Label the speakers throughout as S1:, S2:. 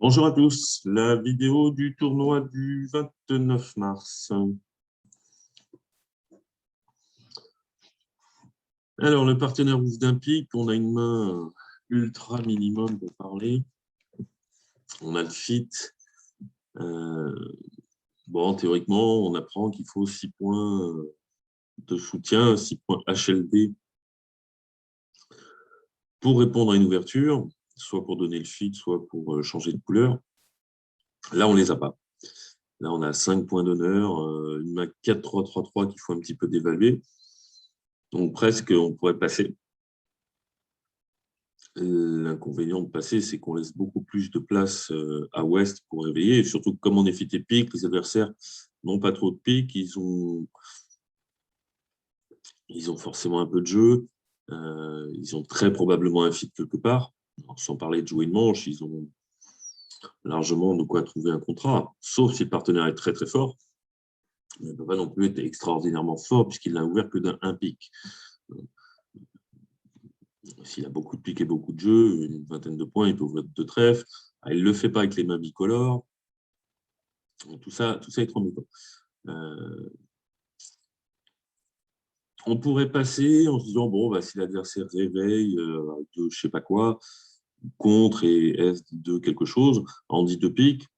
S1: Bonjour à tous, la vidéo du tournoi du 29 mars. Alors, le partenaire ouvre d'un pic, on a une main ultra minimum pour parler. On a le fit. Bon, théoriquement, on apprend qu'il faut 6 points de soutien, 6 points HLD pour répondre à une ouverture, soit pour donner le fit, soit pour changer de couleur. Là, on ne les a pas. Là, on a 5 points d'honneur, une main 4-3-3-3 qu'il faut un petit peu dévaluer. Donc, presque, on pourrait passer. L'inconvénient de passer, c'est qu'on laisse beaucoup plus de place à Ouest pour réveiller. Et surtout, comme on est fit et pique, les adversaires n'ont pas trop de pique. Ils ont forcément un peu de jeu. Ils ont très probablement un fit quelque part. Alors, sans parler de jouer une manche, ils ont largement de quoi trouver un contrat. Sauf si le partenaire est très très fort. Il ne peut pas non plus être extraordinairement fort puisqu'il n'a ouvert que d'un pic. S'il a beaucoup de piques et beaucoup de jeux, une vingtaine de points, il peut ouvrir 2 trèfles. Il ne le fait pas avec les mains bicolores. Tout ça est embêtant. On pourrait passer en se disant, bon, bah, si l'adversaire réveille de je ne sais pas quoi, contre et S2 quelque chose, en 10 de pique,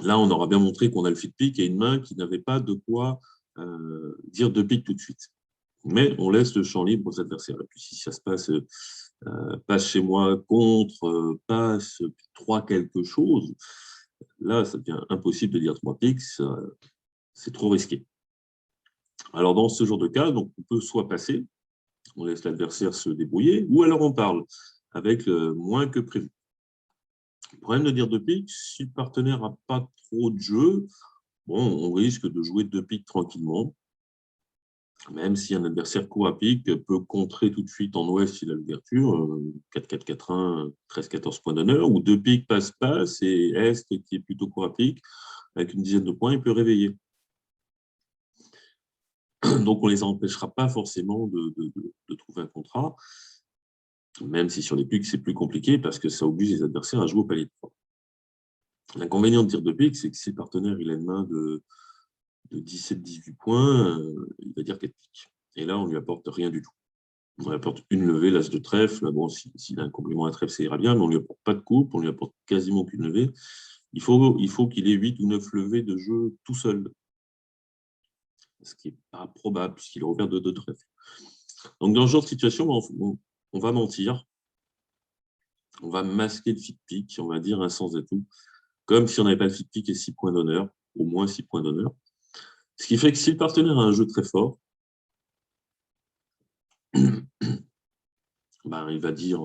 S1: là, on aura bien montré qu'on a le fit pique et une main qui n'avait pas de quoi dire de pique tout de suite. Mais on laisse le champ libre aux adversaires. Et puis si ça se passe, passe chez moi contre, passe 3 quelque chose, là, ça devient impossible de dire 3 piques, c'est trop risqué. Alors, dans ce genre de cas, donc, on peut soit passer, on laisse l'adversaire se débrouiller, ou alors on parle avec moins que prévu. Le problème de dire 2 piques, si le partenaire n'a pas trop de jeu, bon, on risque de jouer 2 piques tranquillement, même si un adversaire court à pique peut contrer tout de suite en ouest s'il a l'ouverture, 4-4-4-1, 13-14 points d'honneur, ou 2 piques passe-passe, et est qui est plutôt court à pique, avec une dizaine de points, il peut réveiller. Donc, on ne les empêchera pas forcément de trouver un contrat, même si sur les piques, c'est plus compliqué parce que ça oblige les adversaires à jouer au palier de 3. L'inconvénient de tir de pique, c'est que si le partenaire il a une main de 17-18 points, il va dire 4 piques. Et là, on ne lui apporte rien du tout. On lui apporte une levée, l'as de trèfle. Là, bon, s'il a un complément à trèfle, ça ira bien, mais on ne lui apporte pas de coupe, on ne lui apporte quasiment aucune levée. Il faut qu'il ait 8 ou 9 levées de jeu tout seul, ce qui n'est pas probable puisqu'il est ouvert de 2 trèfles. Donc, dans ce genre de situation, on va mentir, on va masquer le fit pick, on va dire un sens d'atout, comme si on n'avait pas le fit pick et 6 points d'honneur, au moins 6 points d'honneur. Ce qui fait que si le partenaire a un jeu très fort, ben, il va dire,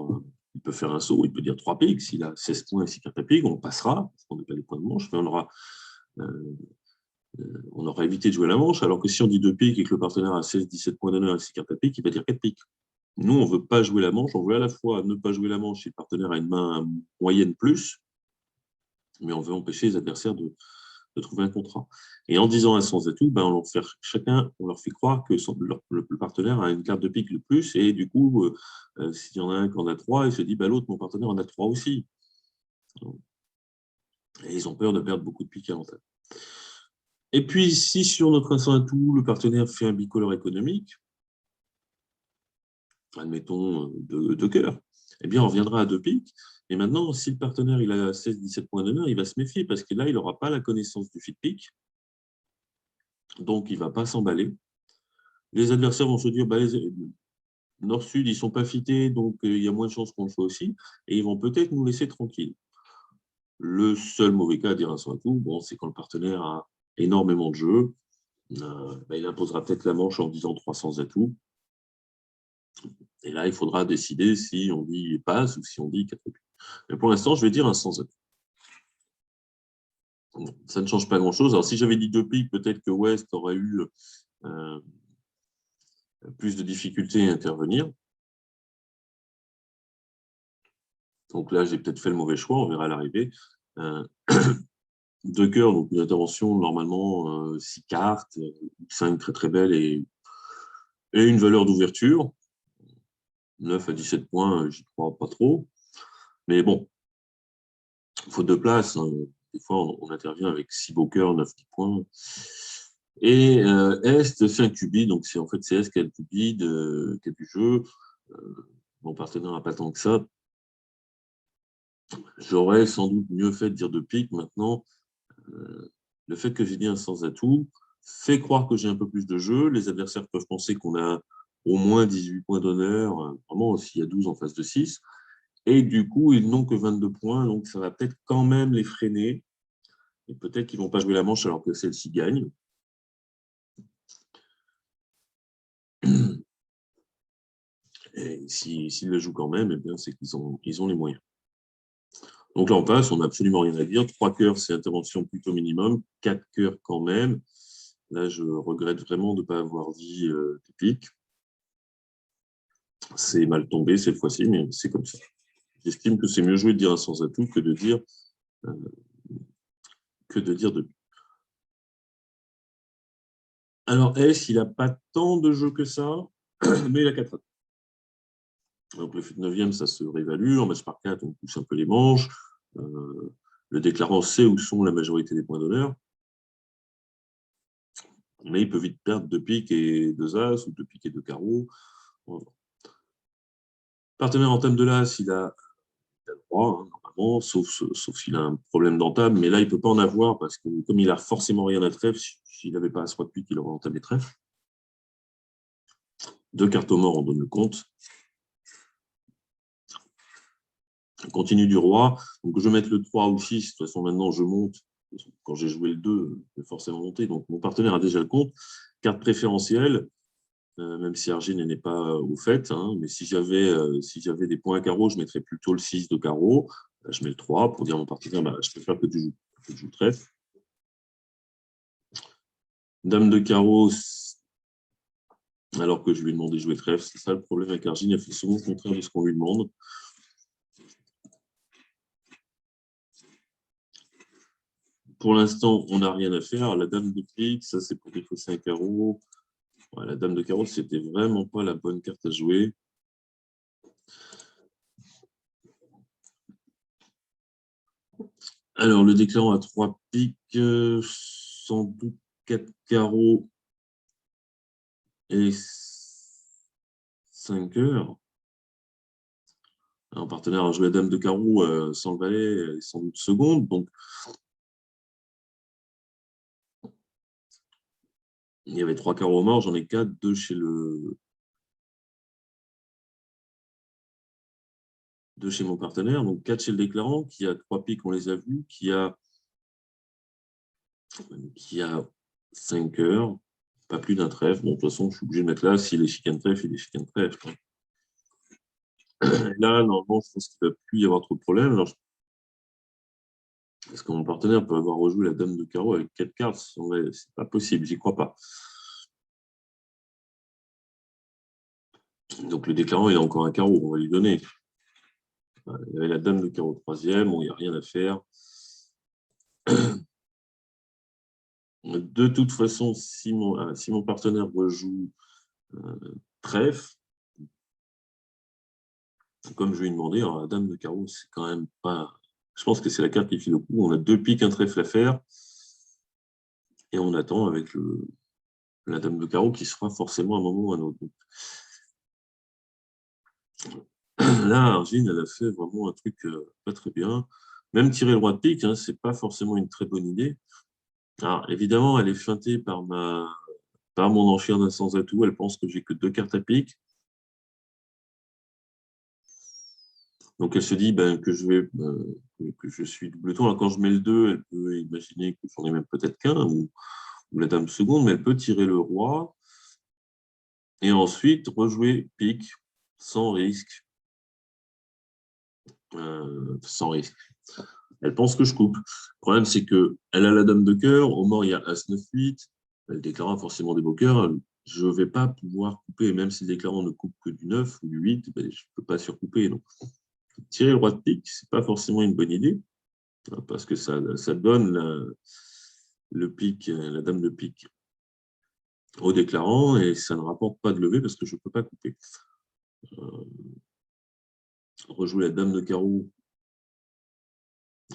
S1: il peut faire un saut, il peut dire 3 piques, s'il a 16 points et 6 cartes à pique, on passera, parce qu'on n'a pas les points de manche, mais on aura évité de jouer la manche, alors que si on dit 2 piques et que le partenaire a 16-17 points d'honneur et 6 cartes à pique, il va dire 4 piques. Nous, on ne veut pas jouer la manche, on veut à la fois ne pas jouer la manche si le partenaire a une main moyenne plus, mais on veut empêcher les adversaires de trouver un contrat. Et en disant un sens atout, ben, on leur fait croire que le partenaire a une carte de pique le plus, et du coup, s'il y en a un qui en a 3, il se dit, ben, l'autre, mon partenaire en a 3 aussi. Et ils ont peur de perdre beaucoup de piques à l'antenne. Et puis, si sur notre instant atout, le partenaire fait un bicolore économique, admettons de cœur, eh bien, on reviendra à 2 piques. Et maintenant, si le partenaire il a 16-17 points d'honneur, il va se méfier parce que là, il n'aura pas la connaissance du fit pique. Donc, il ne va pas s'emballer. Les adversaires vont se dire, bah, Nord-Sud, ils ne sont pas fités, donc il y a moins de chances qu'on le soit aussi. Et ils vont peut-être nous laisser tranquilles. Le seul mauvais cas à dire un sans atout, bon, c'est quand le partenaire a énormément de jeux. Bah, il imposera peut-être la manche en disant 300 atouts. Et là, il faudra décider si on dit passe ou si on dit 4 piques. Mais pour l'instant, je vais dire un sans atout. Bon, ça ne change pas grand-chose. Alors, si j'avais dit 2 piques, peut-être que West aurait eu plus de difficultés à intervenir. Donc là, j'ai peut-être fait le mauvais choix, on verra à l'arrivée. De cœur, donc une intervention normalement 6 cartes, 5 très très belles et une valeur d'ouverture. 9 à 17 points, j'y crois pas trop. Mais bon, faute de place, hein. Des fois, on intervient avec 6 beaux cœurs, 9 petits points. Et Est fait un cubi, donc en fait c'est Est qui a le cubi qui a du jeu. Mon partenaire n'a pas tant que ça. J'aurais sans doute mieux fait de dire de pique. Maintenant, le fait que j'ai dit un sans atout fait croire que j'ai un peu plus de jeu. Les adversaires peuvent penser qu'on a au moins 18 points d'honneur, vraiment s'il y a 12 en face de 6. Et du coup, ils n'ont que 22 points, donc ça va peut-être quand même les freiner. Et peut-être qu'ils ne vont pas jouer la manche alors que celle-ci gagne. Et s'ils le jouent quand même, eh bien, c'est qu'ils ont les moyens. Donc là, on passe, on n'a absolument rien à dire. 3 cœurs, c'est intervention plutôt minimum. 4 cœurs quand même. Là, je regrette vraiment de ne pas avoir dit des piques. C'est mal tombé cette fois-ci, mais c'est comme ça. J'estime que c'est mieux joué de dire un sans atout que de dire de. Alors, S, il n'a pas tant de jeux que ça, mais il a 4 atouts. Donc, le 9e, ça se réévalue. En match par 4, on pousse un peu les manches. Le déclarant sait où sont la majorité des points d'honneur. Mais il peut vite perdre 2 piques et 2 as, ou 2 piques et 2 carreaux. Voilà. Partenaire en table de l'as, il a le droit, hein, normalement, sauf s'il a un problème d'entame. Mais là, il ne peut pas en avoir parce que comme il n'a forcément rien à trèfle, s'il n'avait pas as roi de pique, il aurait entamé trèfle. 2 cartes aux morts, on donne le compte. On continue du roi. Donc, je vais mettre le 3 ou 6. De toute façon, maintenant, je monte. Quand j'ai joué le 2, je vais forcément monter. Donc, mon partenaire a déjà le compte. Carte préférentielle, même si Argine n'est pas au fait. Hein, mais si j'avais des points à carreau, je mettrais plutôt le 6 de carreau. Là, je mets le 3 pour dire à mon partenaire, bah, je préfère que tu joues trèfle. Dame de carreau, alors que je lui ai demandé de jouer trèfle. C'est ça le problème avec Argine. Il a fait souvent le contraire de ce qu'on lui demande. Pour l'instant, on n'a rien à faire. La dame de pique, ça c'est pour défausser un carreau. Ouais, la dame de carreau, c'était vraiment pas la bonne carte à jouer. Alors, le déclarant à 3 piques, sans doute 4 carreaux et 5 cœurs. Un partenaire a joué la dame de carreau sans le valet, sans doute seconde. Donc, il y avait 3 carreaux morts, j'en ai 4, 2 chez chez mon partenaire, donc 4 chez le déclarant, qui a 3 piques, on les a vus, qui a 5 cœurs, pas plus d'un trèfle. Bon, de toute façon, je suis obligé de mettre là, s'il est chicane trèfle, il est chicane trèfle. Là, normalement, je pense qu'il ne va plus y avoir trop de problèmes. Alors, est-ce que mon partenaire peut avoir rejoué la dame de carreau avec 4 cartes? C'est pas possible, j'y crois pas. Donc, le déclarant, il a encore un carreau, on va lui donner. Il y avait la dame de carreau 3e, bon, il n'y a rien à faire. De toute façon, si mon partenaire rejoue trèfle, comme je lui ai demandé, alors la dame de carreau, c'est quand même pas. Je pense que c'est la carte qui file au coup. On a 2 piques, un trèfle à faire. Et on attend avec la dame de carreau qui sera forcément à un moment ou à un autre. Là, Argine, elle a fait vraiment un truc pas très bien. Même tirer le roi de pique, hein, c'est pas forcément une très bonne idée. Alors, évidemment, elle est feintée par mon enchère d'un sans atout. Elle pense que j'ai que 2 cartes à pique. Donc, elle se dit ben, que je suis double tour. Alors, quand je mets le 2, elle peut imaginer que j'en ai même peut-être qu'un, ou la dame seconde, mais elle peut tirer le roi et ensuite rejouer pique sans risque. Sans risque. Elle pense que je coupe. Le problème, c'est qu'elle a la dame de cœur. Au mort, il y a As 9, 8. Elle déclarera forcément des beaux cœurs. Je ne vais pas pouvoir couper, même si le déclarant ne coupe que du 9 ou du 8, ben, je ne peux pas surcouper. Donc, tirer le roi de pique, ce n'est pas forcément une bonne idée, parce que ça donne le pique, la dame de pique au déclarant, et ça ne rapporte pas de levée parce que je ne peux pas couper. Rejouer la dame de carreau.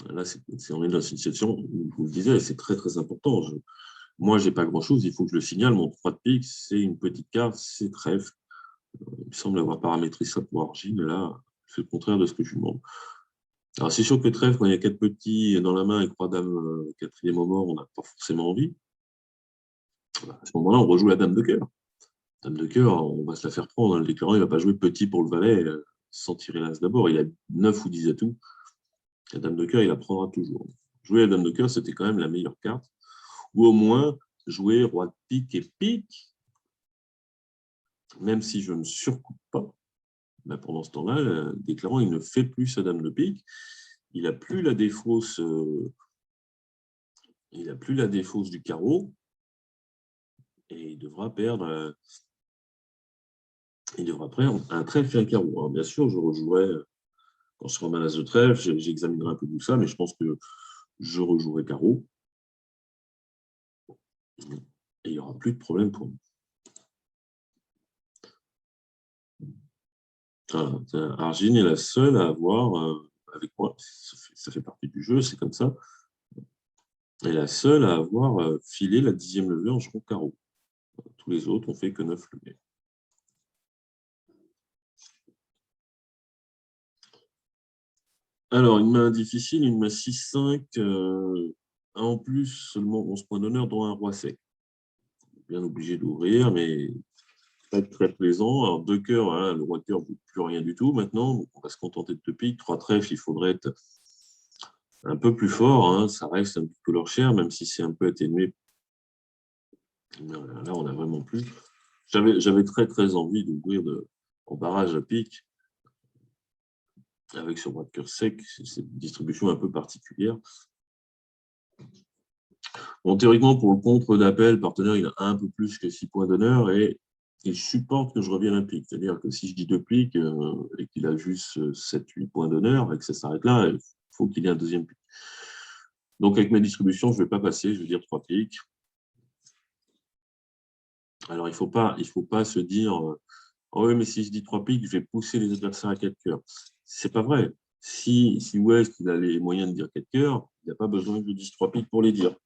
S1: Là, on est dans une situation où, je vous le disais, c'est très, très important. Moi, je n'ai pas grand-chose, il faut que je le signale. Mon 3 de pique, c'est une petite carte, c'est trèfle. Il me semble avoir paramétré ça pour Argile, mais là, c'est le contraire de ce que je lui demande. Alors, c'est sûr que trèfle, quand il y a 4 petits dans la main et 3 dames quatrième au mort, on n'a pas forcément envie. À ce moment-là, on rejoue la dame de cœur. Dame de cœur, on va se la faire prendre. Le déclarant, il ne va pas jouer petit pour le valet sans tirer l'as d'abord. Il a 9 ou 10 atouts. La dame de cœur, il la prendra toujours. Jouer la dame de cœur, c'était quand même la meilleure carte. Ou au moins, jouer roi de pique et pique, même si je ne surcoupe pas. Ben, pendant ce temps-là, le déclarant, il ne fait plus sa dame de pique. Il n'a plus la défausse. Il n'a plus la défausse du carreau. Et il devra perdre. Il devra prendre un trèfle et un carreau. Alors, bien sûr, je rejouerai, quand je serai en as de trèfle, j'examinerai un peu tout ça, mais je pense que je rejouerai carreau. Et il n'y aura plus de problème pour nous. Voilà. Argine est la seule à avoir, avec moi, ça fait partie du jeu, c'est comme ça, est la seule à avoir filé la 10e levée en jouant carreau. Tous les autres ont fait que 9 levées. Alors, une main difficile, une main 6-5, en plus, seulement 11 points d'honneur, dont un roi sec. Bien obligé d'ouvrir, mais très, très plaisant. Alors, 2 cœurs, voilà, le roi de cœur ne vaut plus rien du tout maintenant. Donc on va se contenter de 2 piques. 3 trèfles, il faudrait être un peu plus fort. Hein. Ça reste un petit peu leur cher, même si c'est un peu atténué. Là, on n'a vraiment plus. J'avais très, très envie d'ouvrir en barrage à pique avec ce roi de cœur sec. C'est une distribution un peu particulière. Bon, théoriquement, pour le contre d'appel, le partenaire, il a un peu plus que 6 points d'honneur et il supporte que je revienne un pique. C'est-à-dire que si je dis 2 piques et qu'il a juste 7-8 points d'honneur et que ça s'arrête là, il faut qu'il ait un deuxième pique. Donc, avec ma distribution, je ne vais pas passer, je vais dire 3 piques. Alors, il ne faut pas se dire oh oui, mais si je dis 3 piques, je vais pousser les adversaires à 4 cœurs. C'est pas vrai. Si West il a les moyens de dire 4 cœurs, il n'y a pas besoin que je dise 3 piques pour les dire.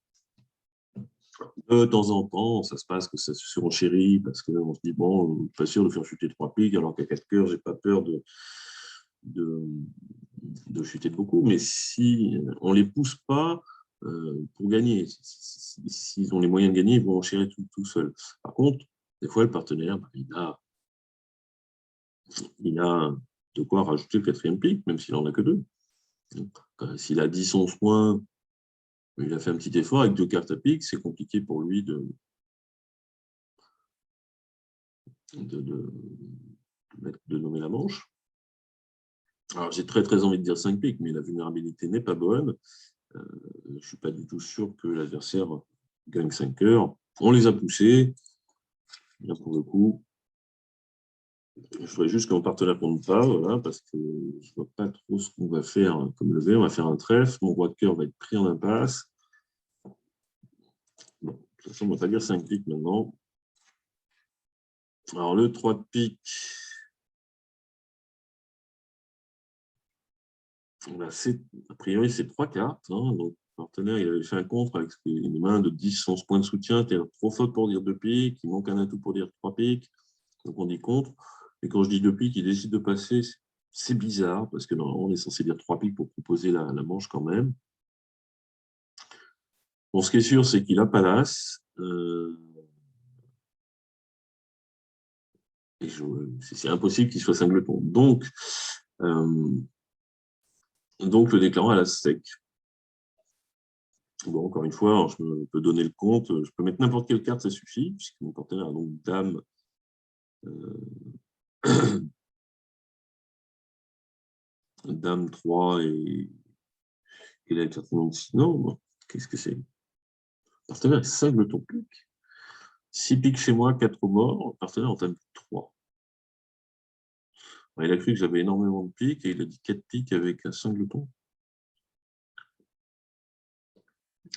S1: De temps en temps, ça se passe que ça se surenchérit parce qu'on se dit, bon, je ne suis pas sûr de faire chuter 3 piques, alors qu'à 4 cœurs, je n'ai pas peur de chuter de beaucoup. Mais si on ne les pousse pas pour gagner, s'ils ont les moyens de gagner, ils vont enchérir tout seul. Par contre, des fois, le partenaire, il a de quoi rajouter le 4e pique, même s'il n'en a que 2. S'il a 10-11 points, il a fait un petit effort avec 2 cartes à pique, c'est compliqué pour lui de nommer la manche. Alors, j'ai très, très envie de dire 5 piques, mais la vulnérabilité n'est pas bonne. Je ne suis pas du tout sûr que l'adversaire gagne 5 cœurs. On les a poussés. Là, pour le coup, je voudrais juste que mon partenaire ne compte pas, voilà, parce que je ne vois pas trop ce qu'on va faire comme levé. On va faire un trèfle. Mon roi de cœur va être pris en impasse. Bon, de toute façon, on ne va pas dire 5 piques maintenant. Alors, le 3 de pique, a priori, c'est 3 cartes. Hein, donc, le partenaire, il avait fait un contre avec une main de 10-11 points de soutien. C'est trop faute pour dire 2 piques. Il manque un atout pour dire 3 piques. Donc, on dit contre. Et quand je dis 2 piques, il décide de passer. C'est bizarre parce que normalement, on est censé dire 3 piques pour proposer la manche quand même. Bon, ce qui est sûr, c'est qu'il a pas l'as. Et c'est impossible qu'il soit cingleton. Donc, le déclarant a l'as sec. Bon, encore une fois, je peux donner le compte. Je peux mettre n'importe quelle carte, ça suffit, puisque mon partenaire a donc dame. Dame 3 et la carte non, qu'est-ce que c'est? Partenaire est cingleton pique. 6 piques chez moi, 4 au mort. Partenaire en table 3. Il a cru que j'avais énormément de piques et il a dit 4 piques avec un cingleton.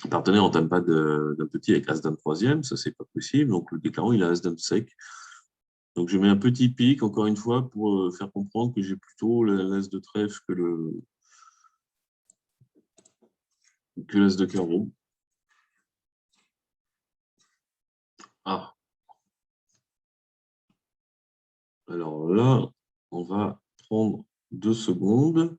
S1: Le partenaire n'entame pas d'un petit avec As-Dame 3e, ça c'est pas possible. Donc le déclarant, il a As-Dame sec. Donc je mets un petit pic, encore une fois, pour faire comprendre que j'ai plutôt l'As de trèfle que que l'as de carreau. Ah. Alors là, on va prendre 2 secondes.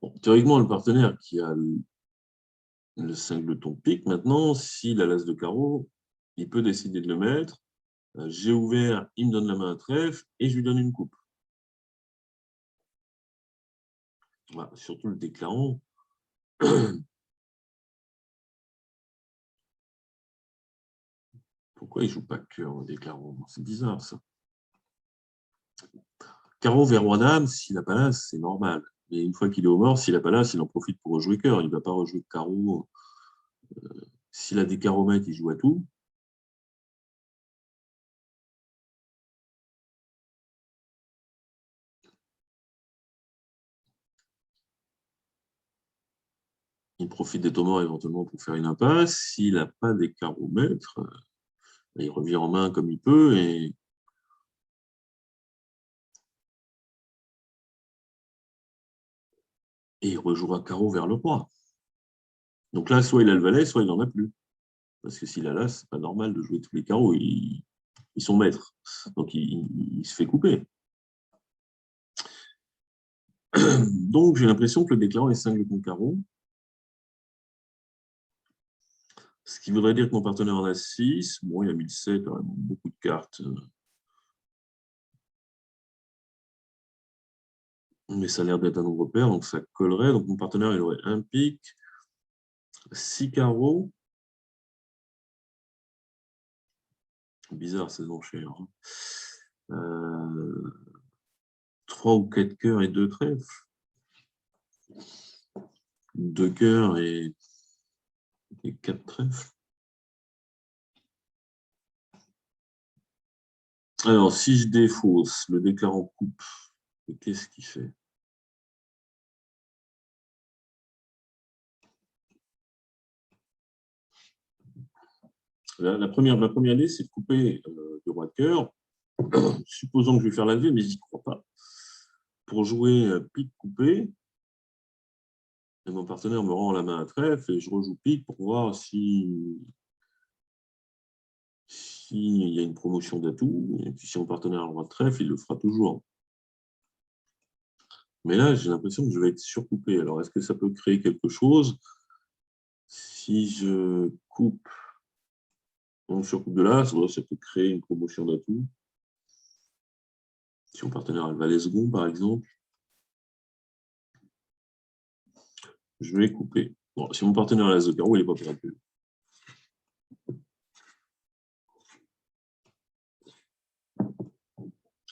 S1: Bon, théoriquement, le partenaire qui a le 5 de ton pique, maintenant, s'il a l'as de carreau, il peut décider de le mettre. J'ai ouvert, il me donne la main à trèfle et je lui donne une coupe. Voilà, surtout le déclarant. Pourquoi il ne joue pas cœur, le déclarant? C'est bizarre, ça. Carreau vers roi dame, s'il n'a pas l'as, c'est normal. Mais une fois qu'il est au mort, s'il n'a pas l'as, il en profite pour rejouer cœur. Il ne va pas rejouer carreau. S'il a des carreaux maîtres, il joue à tout. Il profite des tours morts éventuellement pour faire une impasse. S'il n'a pas des carreaux maîtres, il revient en main comme il peut et il rejouera carreau vers le roi. Donc là, soit il a le valet, soit il n'en a plus. Parce que s'il a l'as, c'est pas normal de jouer tous les carreaux. Ils sont maîtres. Donc il se fait couper. Donc j'ai l'impression que le déclarant est 5 de ton carreau. Ce qui voudrait dire que mon partenaire en a 6. Bon, il a mis le 7, vraiment beaucoup de cartes. Mais ça a l'air d'être un nombre pair, donc ça collerait. Donc mon partenaire, il aurait un pique, 6 carreaux. Bizarre ces enchères. 3 ou 4 cœurs et 2 trèfles. 2 cœurs et 4 trèfles. Alors, si je défausse, le déclarant coupe, qu'est-ce qu'il fait? Ma première idée, c'est de couper le roi de cœur. Supposons que je vais faire la V, mais je n'y crois pas. Pour jouer pique coupé, et mon partenaire me rend la main à trèfle et je rejoue pique pour voir s'il y a une promotion d'atout. Et puis si mon partenaire a le roi de trèfle, il le fera toujours. Mais là, j'ai l'impression que je vais être surcoupé. Alors, est-ce que ça peut créer quelque chose? Si je coupe, on surcoupe de là, ça peut créer une promotion d'atout. Si mon partenaire a le valet second, par exemple, je vais couper. Bon, si mon partenaire a l'as de carreau, il n'est pas perdu.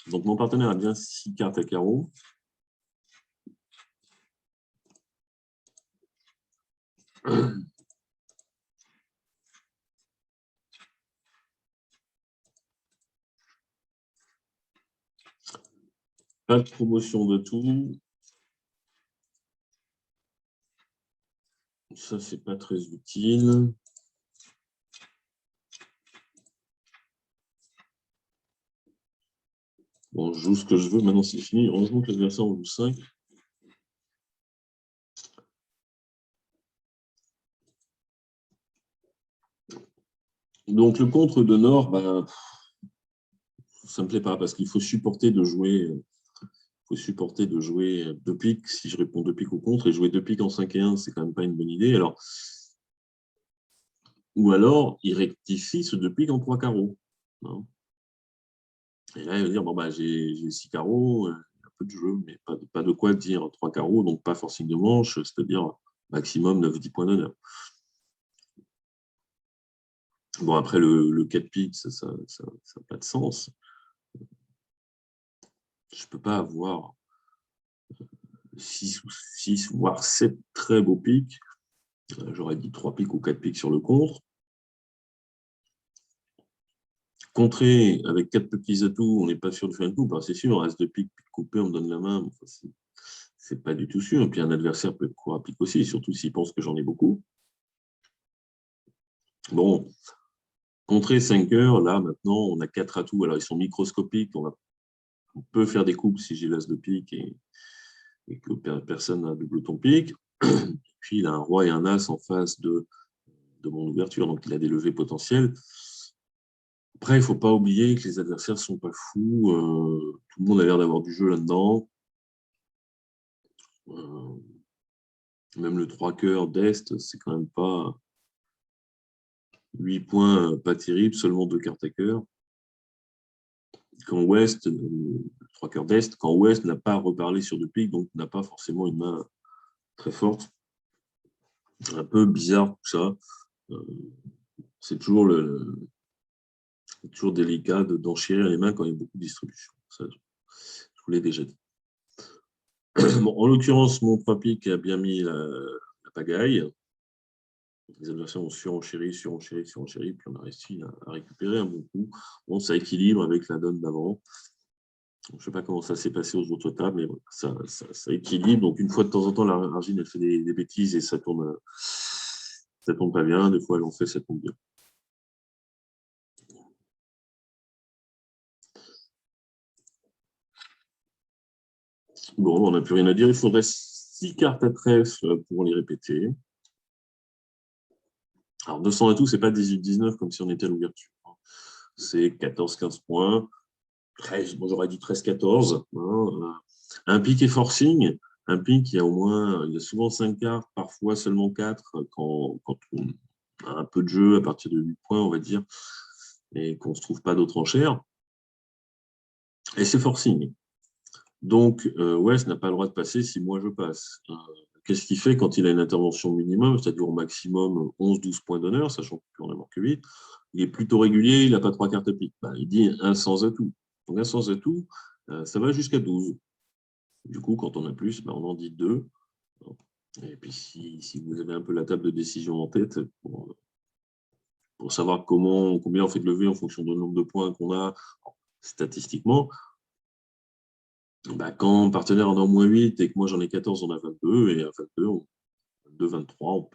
S1: Donc, mon partenaire a bien 6 cartes à carreau. Pas de promotion de tout. Ça, c'est pas très utile. Bon, je joue ce que je veux. Maintenant, c'est fini. Heureusement que l'adversaire en joue 5. Donc, le contre de Nord, ben, ça ne me plaît pas parce qu'il faut supporter de jouer. Faut supporter de jouer 2 piques si je réponds 2 piques au contre. Et jouer 2 piques en 5 et 1, c'est quand même pas une bonne idée. Alors, ou alors, il rectifie ce 2 piques en 3 carreaux. Non. Et là, il va dire, bon, bah, j'ai 6 carreaux, un peu de jeu, mais pas de quoi dire 3 carreaux, donc pas forcément de manche, c'est-à-dire maximum 9-10 points d'honneur. Bon, après, le 4 piques, ça n'a pas de sens. Je ne peux pas avoir 6 voire 7 très beaux piques. J'aurais dit 3 piques ou 4 piques sur le contre. Contrer avec 4 petits atouts, on n'est pas sûr de faire une coupe. C'est sûr, as de pique, pique coupé, on me donne la main. Enfin, c'est pas du tout sûr. Et puis un adversaire peut être court à pique aussi, surtout s'il pense que j'en ai beaucoup. Bon, contrer 5 heures, là, maintenant, on a 4 atouts. Alors, ils sont microscopiques. On peut faire des coupes si j'ai l'as de pique et que personne n'a double ton pique. Puis il a un roi et un as en face de mon ouverture, donc il a des levées potentielles. Après, il ne faut pas oublier que les adversaires ne sont pas fous. Tout le monde a l'air d'avoir du jeu là-dedans. Même le 3 cœurs d'Est, c'est quand même pas 8 points, pas terrible, seulement 2 cartes à cœur. Quand Ouest, 3 cœurs d'Est, quand Ouest n'a pas reparlé sur 2 piques, donc n'a pas forcément une main très forte. Un peu bizarre tout ça. C'est toujours, toujours délicat d'enchérir les mains quand il y a beaucoup de distribution. Ça, je vous l'ai déjà dit. Bon, en l'occurrence, mon 3 piques a bien mis la pagaille. Les adversaires ont surenchéri, puis on a réussi à récupérer un bon coup. Bon, ça équilibre avec la donne d'avant. Je ne sais pas comment ça s'est passé aux autres tables, mais ça équilibre. Donc, une fois de temps en temps, l'argile, elle fait des bêtises et ça tourne pas bien. Des fois, elle en fait, ça tombe bien. Bon, on n'a plus rien à dire. Il faudrait 6 cartes à trèfle pour les répéter. Alors, 200 et tout, c'est pas 18-19 comme si on était à l'ouverture. C'est 14-15 points. 13, bon, j'aurais dit 13-14. Hein. Un pic et forcing. Un pic, il y a souvent 5 cartes, parfois seulement 4 quand on a un peu de jeu à partir de 8 points, on va dire, et qu'on ne se trouve pas d'autres enchères. Et c'est forcing. Donc, West n'a pas le droit de passer si moi je passe. Qu'est-ce qu'il fait quand il a une intervention minimum, c'est-à-dire au maximum 11-12 points d'honneur, sachant qu'on a marqué 8? Il est plutôt régulier, il n'a pas 3 cartes à pique. Ben, il dit un sans atout. Donc, un sans atout, ça va jusqu'à 12. Du coup, quand on a plus, ben, on en dit 2. Et puis, si vous avez un peu la table de décision en tête, pour savoir combien on fait de levée en fonction du nombre de points qu'on a statistiquement, bah, quand un partenaire en a au moins 8 et que moi j'en ai 14, on a 22, et à 22, 23,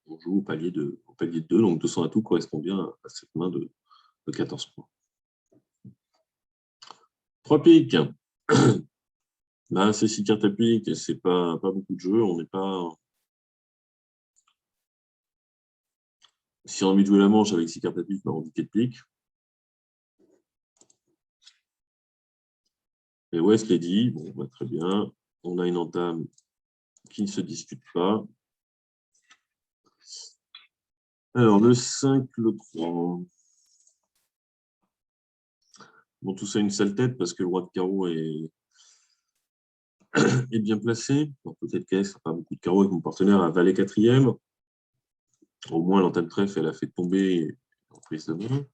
S1: on joue au palier de 2, donc 200 atouts correspond bien à cette main de 14 points. 3 piques. Là, c'est 6 cartes à pique, c'est pas beaucoup de jeu, on n'est pas. Si on a envie de jouer la manche avec 6 cartes à pique, on dit 4 piques. Et West l'a dit, bon, bah, très bien. On a une entame qui ne se discute pas. Alors, le 5, le 3. Bon, tout ça, une sale tête parce que le roi de carreau est bien placé. Peut-être qu'elle n'a pas beaucoup de carreaux avec mon partenaire à valet 4e. Au moins, l'entame trèfle, elle a fait tomber en prise de main.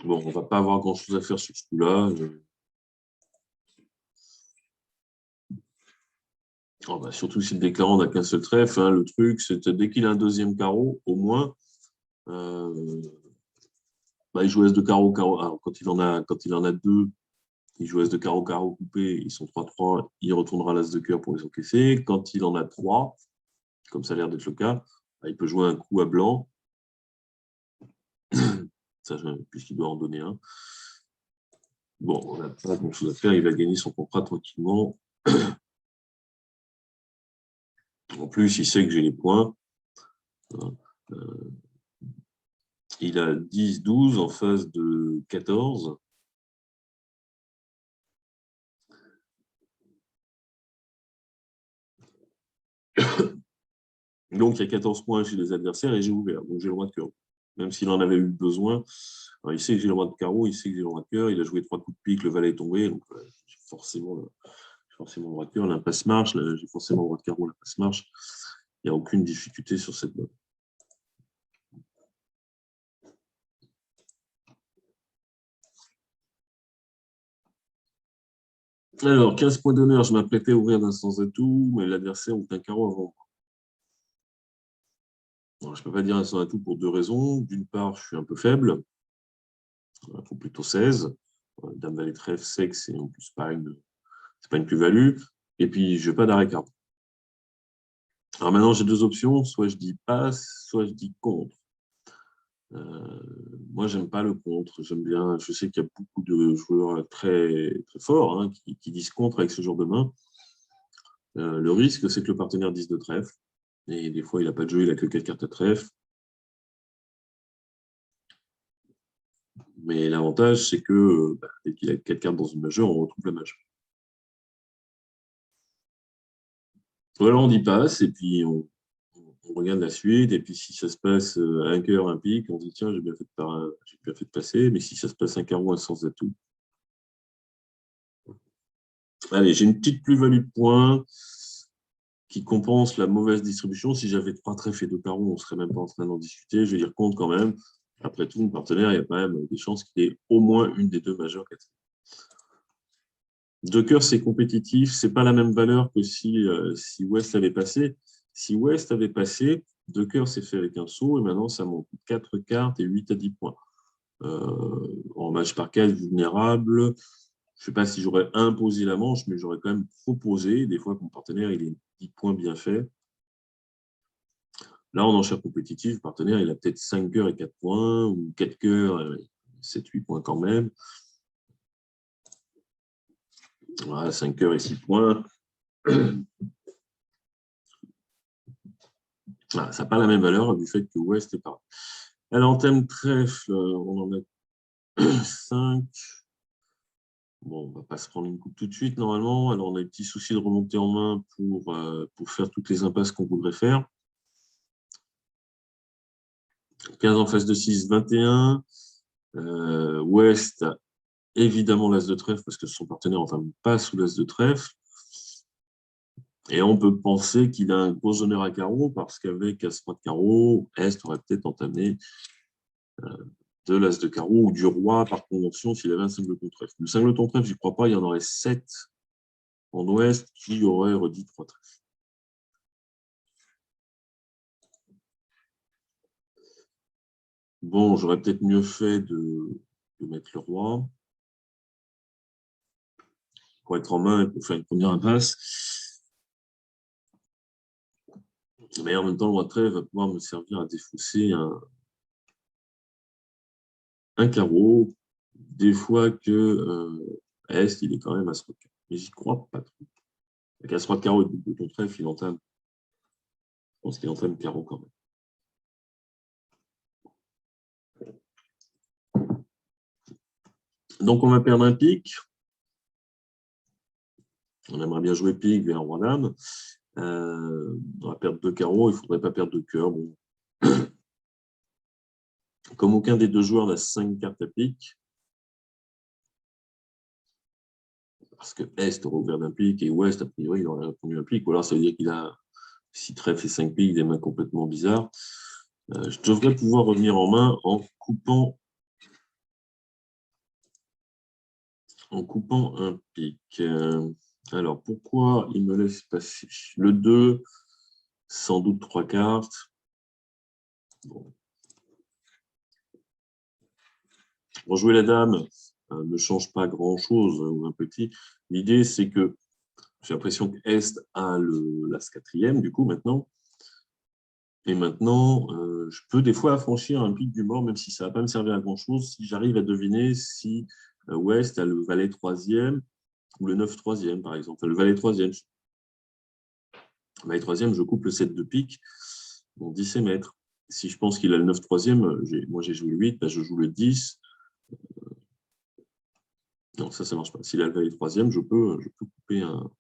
S1: Bon, on ne va pas avoir grand-chose à faire sur ce coup-là. Oh, bah, surtout si le déclarant n'a qu'un seul trèfle. Hein, le truc, c'est que dès qu'il a un deuxième carreau, au moins, bah, il joue S de carreau, carreau. Alors, quand il en a 2, il joue S de carreau, carreau coupé, ils sont 3-3, il retournera l'As de cœur pour les encaisser. Quand il en a 3, comme ça a l'air d'être le cas, bah, il peut jouer un coup à blanc, puisqu'il doit en donner un. Bon, on n'a pas grand-chose à faire, il va gagner son contrat tranquillement. En plus, il sait que j'ai les points. Il a 10-12 en face de 14. Donc, il y a 14 points chez les adversaires et j'ai ouvert. Donc, j'ai le droit de cœur. Même s'il en avait eu besoin. Alors, il sait que j'ai le droit de carreau, il sait que j'ai le droit de cœur. Il a joué 3 coups de pique, le valet est tombé. Donc, j'ai forcément le droit de cœur. L'impasse marche. J'ai forcément le droit de carreau, l'impasse marche. Il n'y a aucune difficulté sur cette boîte. Alors, 15 points d'honneur, je m'apprêtais à ouvrir d'un sans atout, mais l'adversaire ouvre un carreau avant. Alors, je ne peux pas dire un sans atout pour 2 raisons. D'une part, je suis un peu faible. Il faut plutôt 16. Dame valet trèfle, sec, c'est en plus pas une plus-value. Et puis, je n'ai pas d'arrêt carreau. Alors maintenant, j'ai deux options, soit je dis passe, soit je dis contre. Moi, j'aime pas le contre. J'aime bien. Je sais qu'il y a beaucoup de joueurs très, très forts hein, qui disent contre avec ce genre de main. Le risque, c'est que le partenaire dise de trèfle. Et des fois, il n'a pas de jeu, il a que 4 cartes à trèfle. Mais l'avantage, c'est que dès qu'il a 4 cartes dans une majeure, on retrouve la majeure. Voilà, on y passe, et puis on regarde la suite, et puis si ça se passe un cœur, un pic, on dit tiens, j'ai bien fait de passer, mais si ça se passe un carreau, un sans atout. Allez, j'ai une petite plus-value de points qui compense la mauvaise distribution. Si j'avais 3 trèfles et 2 carreaux, on ne serait même pas en train d'en discuter. Je vais dire compte quand même. Après tout, mon partenaire, il y a quand même des chances qu'il ait au moins une des deux majeures. 2 cœurs, c'est compétitif. Ce n'est pas la même valeur que si West avait passé. Si West avait passé, 2 cœurs, c'est fait avec un saut. Et maintenant, ça monte 4 cartes et 8 à 10 points. En match par 4, vulnérable. Je ne sais pas si j'aurais imposé la manche, mais j'aurais quand même proposé. Des fois, que mon partenaire, il est 10 points bien fait. Là, en enchère compétitive, le partenaire, il a peut-être 5 cœurs et 4 points, ou 4 cœurs et 7-8 points quand même. Voilà, 5 cœurs et 6 points. Voilà, ça n'a pas la même valeur du fait que West est pas. Alors, en thème trèfle, on en a 5. Bon, on ne va pas se prendre une coupe tout de suite, normalement. Alors, on a des petits soucis de remontée en main pour faire toutes les impasses qu'on voudrait faire. 15 en face de 6, 21. West, évidemment, l'as de trèfle, parce que son partenaire n'entame pas sous l'as de trèfle. Et on peut penser qu'il a un gros honneur à carreau, parce qu'avec As-Roi de carreau, Est aurait peut-être entamé de l'As de carreau ou du roi par convention s'il avait un singleton trèfle. Le singleton trèfle, je n'y crois pas, il y en aurait 7 en Ouest qui auraient redit 3 trèfles. Bon, j'aurais peut-être mieux fait de mettre le roi pour être en main et pour faire une première impasse. Mais en même temps, le roi de trèfle va pouvoir me servir à défausser un carreau, des fois que Est, il est quand même à As-Roi de carreau. Mais j'y crois pas trop. Avec As-Roi de carreau et de trèfle, il entame. Je pense qu'il entame carreau quand même. Donc, on va perdre un pic. On aimerait bien jouer pique vers roi dame. On va perdre 2 carreaux, il ne faudrait pas perdre de cœur. Bon. Comme aucun des deux joueurs n'a 5 cartes à pique, parce que Est aurait ouvert d'un pique et Ouest, a priori, il aurait répondu un pique. Ou alors, ça veut dire qu'il a 6 trèfles et 5 piques, des mains complètement bizarres. Je devrais pouvoir revenir en main en coupant un pic. Alors, pourquoi il me laisse passer le 2, sans doute 3 cartes. Bon. Pour jouer la dame ne change pas grand-chose, ou un petit. L'idée, c'est que j'ai l'impression que Est a l'As quatrième, du coup, maintenant. Et maintenant, je peux des fois affranchir un pic du mort, même si ça ne va pas me servir à grand-chose, si j'arrive à deviner si Ouest a le valet troisième ou le 9 troisième, par exemple. Enfin, le valet troisième. Le valet troisième, je coupe le 7 de pique, bon, 10 et maître. Si je pense qu'il a le 9 troisième, moi j'ai joué le 8, ben, je joue le 10. Non, ça ne marche pas. S'il a le valet troisième, je peux couper un.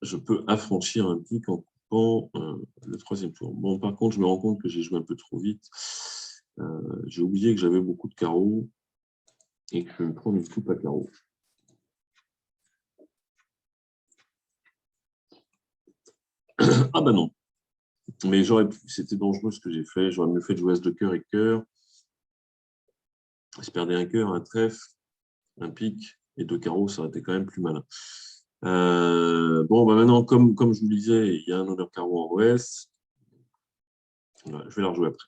S1: Je peux affranchir un pic en coupant le troisième tour. Bon, par contre, je me rends compte que j'ai joué un peu trop vite. J'ai oublié que j'avais beaucoup de carreaux et que je vais me prendre une coupe à carreaux. Ah bah non. Mais c'était dangereux ce que j'ai fait. J'aurais mieux fait de jouer As de cœur et cœur. Je perdais un cœur, un trèfle, un pic et 2 carreaux, ça aurait été quand même plus malin. Bon, bah maintenant, comme je vous le disais, il y a un honneur carreau en Ouest. Je vais la rejouer après.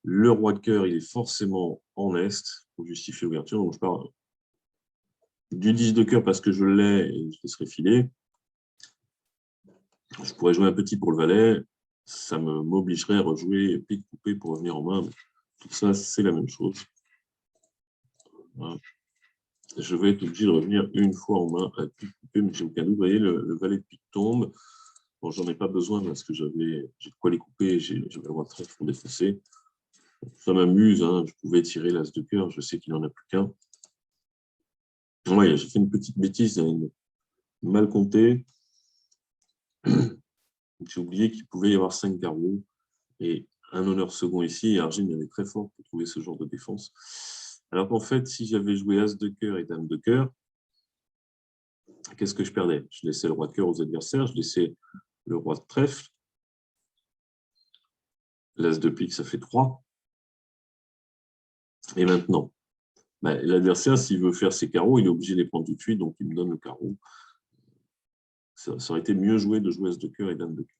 S1: Le roi de cœur, il est forcément en Est pour justifier l'ouverture. Donc, je pars Du 10 de cœur parce que je l'ai et je laisserai filer. Je pourrais jouer un petit pour le valet. Ça m'obligerait à rejouer pique coupé pour revenir en main. Tout ça, c'est la même chose. Voilà. Je vais être obligé de revenir une fois en main à pique coupé, mais j'ai aucun doute. Vous voyez, le valet de pique tombe. Bon, j'en ai pas besoin parce que j'ai de quoi les couper. J'avais le roi de trèfle pour défausser. Ça m'amuse. Hein. Je pouvais tirer l'as de cœur. Je sais qu'il n'en a plus qu'un. Ouais, j'ai fait une petite bêtise, mal compté. J'ai oublié qu'il pouvait y avoir 5 carreaux et un honneur second ici. Et Argine est très fort pour trouver ce genre de défense. Alors qu'en fait, si j'avais joué as de cœur et dame de cœur, qu'est-ce que je perdais? Je laissais le roi de cœur aux adversaires, je laissais le roi de trèfle. L'as de pique, ça fait 3. Et maintenant, l'adversaire, s'il veut faire ses carreaux, il est obligé de les prendre tout de suite, donc il me donne le carreau. Ça aurait été mieux joué de jouer as de cœur et dame de cœur.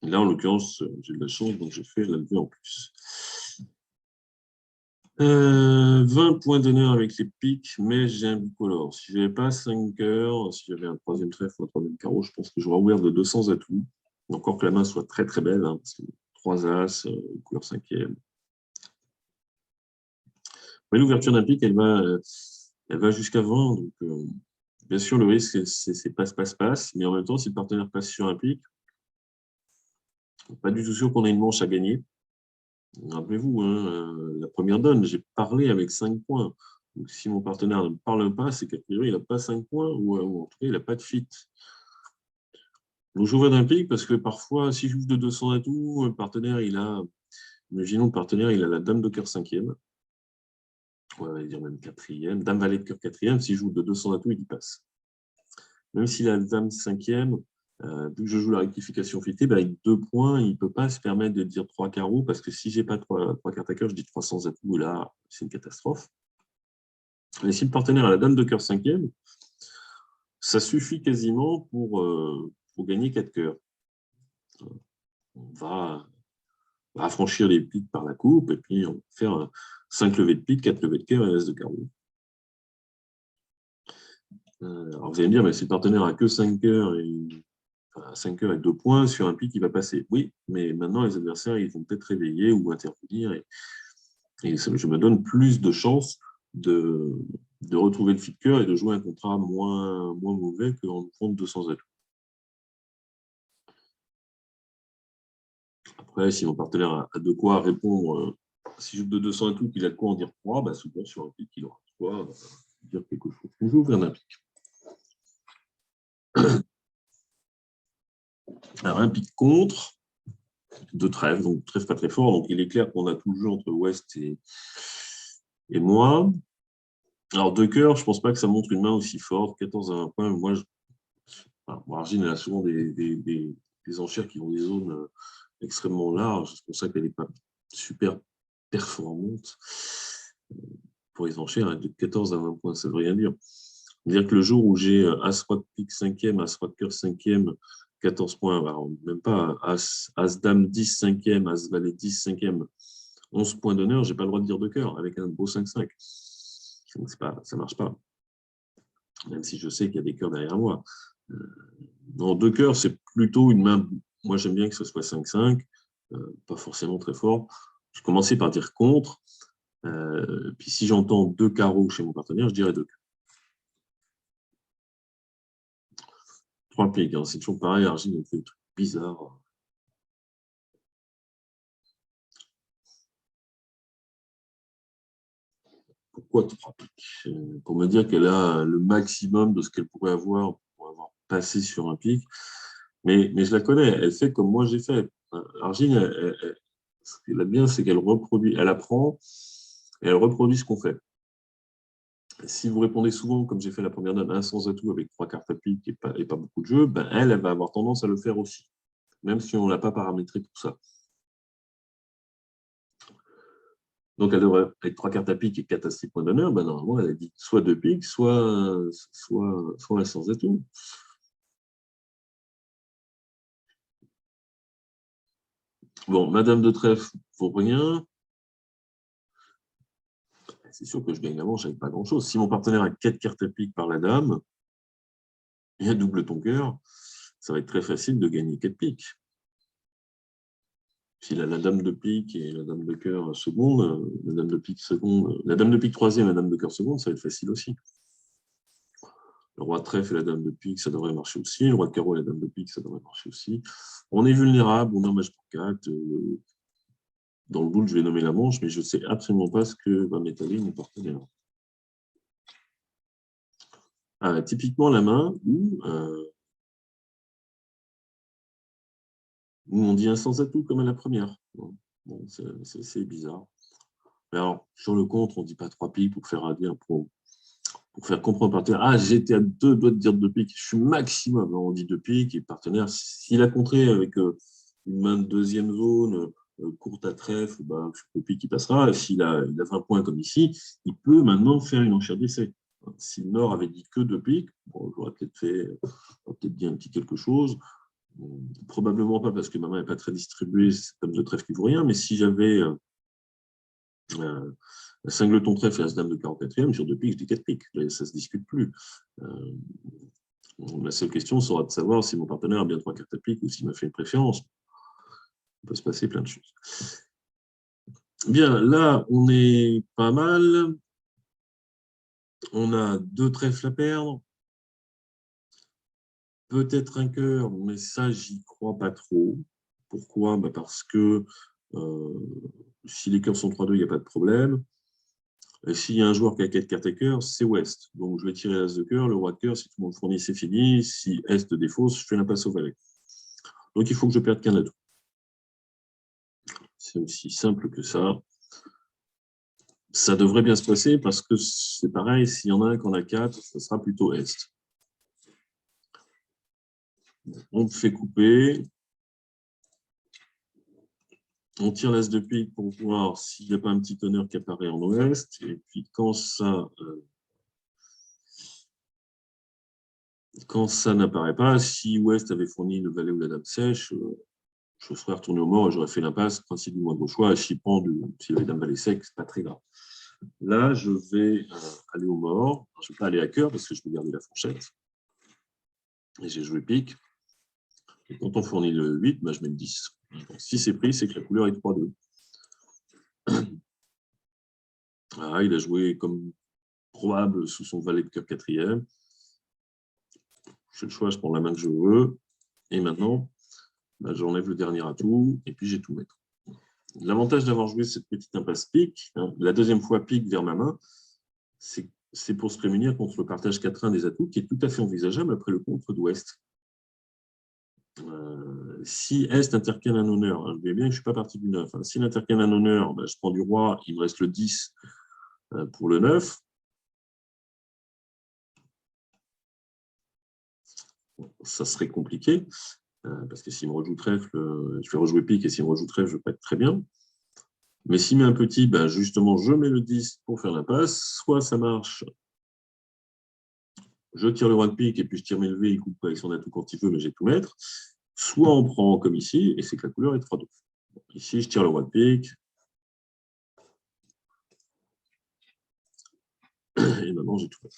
S1: Là, en l'occurrence, j'ai de la chance, donc j'ai fait la levée en plus. 20 points d'honneur avec les piques, mais j'ai un bicolore. Si je n'avais pas 5 cœurs, si j'avais un troisième trèfle ou un troisième carreau, je pense que j'aurais ouvert de 200 atouts. Encore que la main soit très très belle, hein, parce que 3 as, couleur cinquième. Mais l'ouverture d'un pic, elle va jusqu'à 20. Donc, bien sûr, le risque, c'est passe, passe, passe. Mais en même temps, si le partenaire passe sur un pic, pas du tout sûr qu'on ait une manche à gagner. Rappelez-vous, hein, la première donne, j'ai parlé avec 5 points. Donc, si mon partenaire ne parle pas, c'est qu'a priori, il n'a pas 5 points ou en tout cas, il n'a pas de fit. Donc, j'ouvre d'un pic parce que parfois, si j'ouvre de 200 atouts, le partenaire, imaginons le partenaire, il a la dame de cœur cinquième. On va dire même quatrième. Dame valet de cœur quatrième, si je joue de 200 atouts, il y passe. Même s'il a la dame cinquième, vu que je joue la rectification fitée, avec 2 points, il ne peut pas se permettre de dire 3 carreaux, parce que si je n'ai pas 3 cartes à cœur, je dis 300 atouts, là, c'est une catastrophe. Mais si le partenaire a la dame de cœur cinquième, ça suffit quasiment pour gagner 4 cœurs. On va affranchir les piques par la coupe, et puis on va faire 5 levées de pique, 4 levées de cœur et un as de carreau. Alors vous allez me dire, mais si le partenaire a que 5 cœurs et 5 cœurs et 2 points, sur un pic, il va passer. Oui, mais maintenant, les adversaires, ils vont peut-être réveiller ou intervenir. Et je me donne plus de chances de retrouver le fit de cœur et de jouer un contrat moins mauvais qu'en jouant 200 atouts. Après, si mon partenaire a de quoi répondre, si je joue de 200 atouts, qu'il a de quoi en dire 3, souvent sur un pic, il aura de quoi dire quelque chose. Je vais ouvrir un pic. Alors, un pic contre, de trèfle, donc trèfle pas très fort. Donc, il est clair qu'on a tout le jeu entre West et moi. Alors, deux cœurs, je ne pense pas que ça montre une main aussi forte. 14 à 20 points. Moi, Argine, elle a souvent des enchères qui ont des zones extrêmement larges. C'est pour ça qu'elle n'est pas super performante. Pour les enchères, de 14 à 20 points, ça ne veut rien dire. C'est-à-dire que le jour où j'ai As-Roi de pique 5e, As-Roi de cœur 5e, 14 points, alors même pas As-Dame 10 5e, As-Valet 10 5e, 11 points d'honneur, je n'ai pas le droit de dire de cœur avec un beau 5-5. Donc ça ne marche pas. Même si je sais qu'il y a des cœurs derrière moi. Dans deux cœurs, c'est plutôt une main. Moi, j'aime bien que ce soit 5-5, pas forcément très fort. Je commençais par dire contre. Puis si j'entends deux carreaux chez mon partenaire, je dirais deux cœurs. Trois piques, hein. C'est toujours pareil, Argine, elle fait des trucs bizarres. Pourquoi trois piques? Pour me dire qu'elle a le maximum de ce qu'elle pourrait avoir pour avoir passé sur un pic. Mais je la connais, elle fait comme moi j'ai fait. Argine, ce qu'elle a bien, c'est qu'elle reproduit, elle apprend et elle reproduit ce qu'on fait. Si vous répondez souvent, comme j'ai fait la première donne, un sans atout avec trois cartes à pique et pas beaucoup de jeux, elle va avoir tendance à le faire aussi, même si on ne l'a pas paramétré pour ça. Donc, elle devrait, avec trois cartes à pique et 4 à 6 points d'honneur, normalement, elle a dit soit deux piques, soit un sans atout. Bon, Madame de Trèfle pour rien. c'est sûr que je gagne la manche avec pas grand-chose. Si mon partenaire a 4 cartes à pique par la dame, et a double ton cœur, ça va être très facile de gagner 4 piques. S'il a la dame de pique et la dame de cœur seconde, la dame de pique seconde, la dame de pique troisième, la dame de cœur seconde, ça va être facile aussi. Le roi de trèfle et la dame de pique, ça devrait marcher aussi. Le roi de carreau et la dame de pique, ça devrait marcher aussi. On est vulnérable, on a match pour 4. Dans le boule, je vais nommer la manche, mais je ne sais absolument pas ce que va m'étaler mon partenaire. Typiquement, la main où on dit un sans atout comme à la première. Bon, c'est bizarre. Mais alors, sur le contre, on ne dit pas 3 piques pour faire radier pour faire comprendre au partenaire. J'étais à 2 doigts de dire 2 piques, je suis maximum. Non, on dit 2 piques, et le partenaire, s'il a contré avec une main de deuxième zone, courte à trèfle, le pique, il passera. Et s'il a 20 points comme ici, il peut maintenant faire une enchère d'essai. Si le Nord avait dit que 2 piques, bon, j'aurais peut-être dit un petit quelque chose. Probablement pas parce que ma main n'est pas très distribuée, c'est comme de trèfle qui vaut rien, mais si j'avais la cingleton trèfle et as-dame de 44e, sur 2 piques, je dis 4 piques. Là, ça ne se discute plus. La seule question sera de savoir si mon partenaire a bien 3 cartes à pique ou s'il m'a fait une préférence. Il peut se passer plein de choses. Bien, là, on est pas mal. On a 2 trèfles à perdre. Peut-être un cœur, mais ça, j'y crois pas trop. Pourquoi? Parce que si les cœurs sont 3-2, il n'y a pas de problème. Et s'il y a un joueur qui a 4 cartes à cœur, c'est Ouest. Donc, je vais tirer l'As de cœur, le Roi de cœur. Si tout le monde fournit, c'est fini. Si Est défausse, je fais l'impasse au valet. Donc, il faut que je perde qu'un atout. C'est aussi simple que ça. Ça devrait bien se passer parce que c'est pareil, s'il y en a un qui en a 4, ça sera plutôt Est. On fait couper. On tire l'As de pique pour voir s'il n'y a pas un petit honneur qui apparaît en Ouest. Et puis, quand ça n'apparaît pas, si Ouest avait fourni le valet ou la dame sèche, je serais retourné au mort et j'aurais fait l'impasse, principe du moindre choix. Et s'il y avait dame valet sec, c'est pas très grave. Là, je vais aller au mort. Je ne vais pas aller à cœur parce que je vais garder la fourchette. Et j'ai joué pique. Et quand on fournit le 8, je mets le 10. Donc, si c'est pris, c'est que la couleur est 3-2. Il a joué comme probable sous son valet de cœur 4e. J'ai le choix, je prends la main que je veux. Et maintenant, j'enlève le dernier atout et puis j'ai tout mettre. L'avantage d'avoir joué cette petite impasse pique, la deuxième fois pique vers ma main, c'est pour se prémunir contre le partage 4-1 des atouts qui est tout à fait envisageable après le contre d'Ouest. Si Est intercale un honneur, je vais bien que je ne suis pas parti du 9. S'il intercale un honneur, je prends du roi, il me reste le 10 pour le 9. Ça serait compliqué, parce que s'il me rejoue trèfle, je vais rejouer pique, et s'il me rejoue trèfle, je ne vais pas être très bien. Mais s'il met un petit, justement, je mets le 10 pour faire l'impasse. Soit ça marche, je tire le roi de pique, et puis je tire mes levées, il coupe avec son atout quand il veut, mais j'ai tout mettre. Soit on prend comme ici, et c'est que la couleur est 3-2. Ici, je tire le roi de pique. Et maintenant, j'ai tout fait.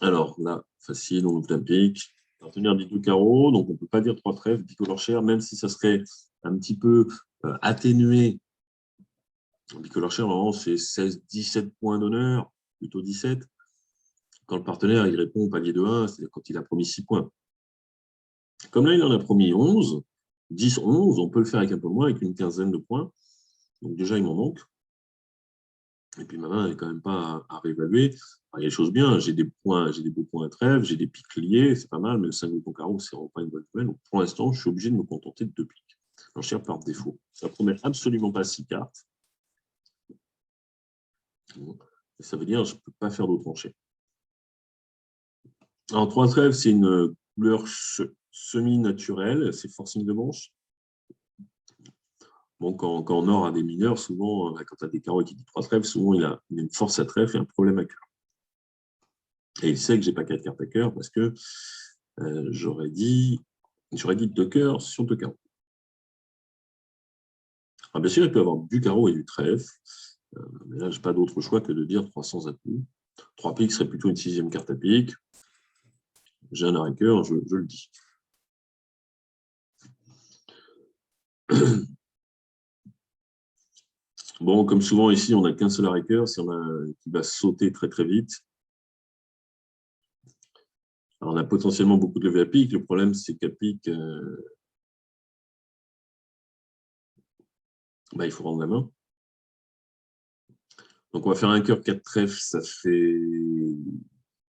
S1: Alors là, facile, on ouvre la pique. Partenaire dit 2 carreaux, donc on ne peut pas dire 3 trèfles, bicolore cher, même si ça serait un petit peu atténué. Bicolore cher, normalement, c'est 16-17 points d'honneur, plutôt 17. Quand le partenaire il répond au palier de 1, c'est-à-dire quand il a promis 6 points. Comme là, il en a promis 11, 10, 11, on peut le faire avec un peu moins, avec une quinzaine de points. Donc déjà, il m'en manque. Et puis ma main n'est quand même pas à réévaluer. Il y a des choses bien, j'ai des beaux points à trèfle, j'ai des piques liés, c'est pas mal, mais le 5 de ton carreau, c'est vraiment pas une bonne nouvelle. Donc pour l'instant, je suis obligé de me contenter de 2 piques. L'enchère par défaut. Ça ne promet absolument pas 6 cartes. Et ça veut dire que je ne peux pas faire d'autres enchères. Alors 3 trèfles, c'est une couleur semi-naturelle, c'est forcing de manche. Bon, quand Nord a des mineurs, souvent, quand tu as des carreaux qui disent 3 trèfles, souvent il a une force à trèfle et un problème à cœur. Et il sait que je n'ai pas 4 cartes à cœur parce que J'aurais dit deux cœurs sur deux carreaux. Alors, bien sûr, il peut y avoir du carreau et du trèfle. Mais là, je n'ai pas d'autre choix que de dire 300 atouts. 3 piques serait plutôt une 6e carte à pique. J'ai un arrêt-cœur, je le dis. Bon, comme souvent ici, on n'a qu'un seul arrêt-cœur, qui va sauter très très vite. Alors, on a potentiellement beaucoup de levées à pique. Le problème, c'est qu'à pique, il faut rendre la main. Donc, on va faire un cœur 4 trèfles, ça fait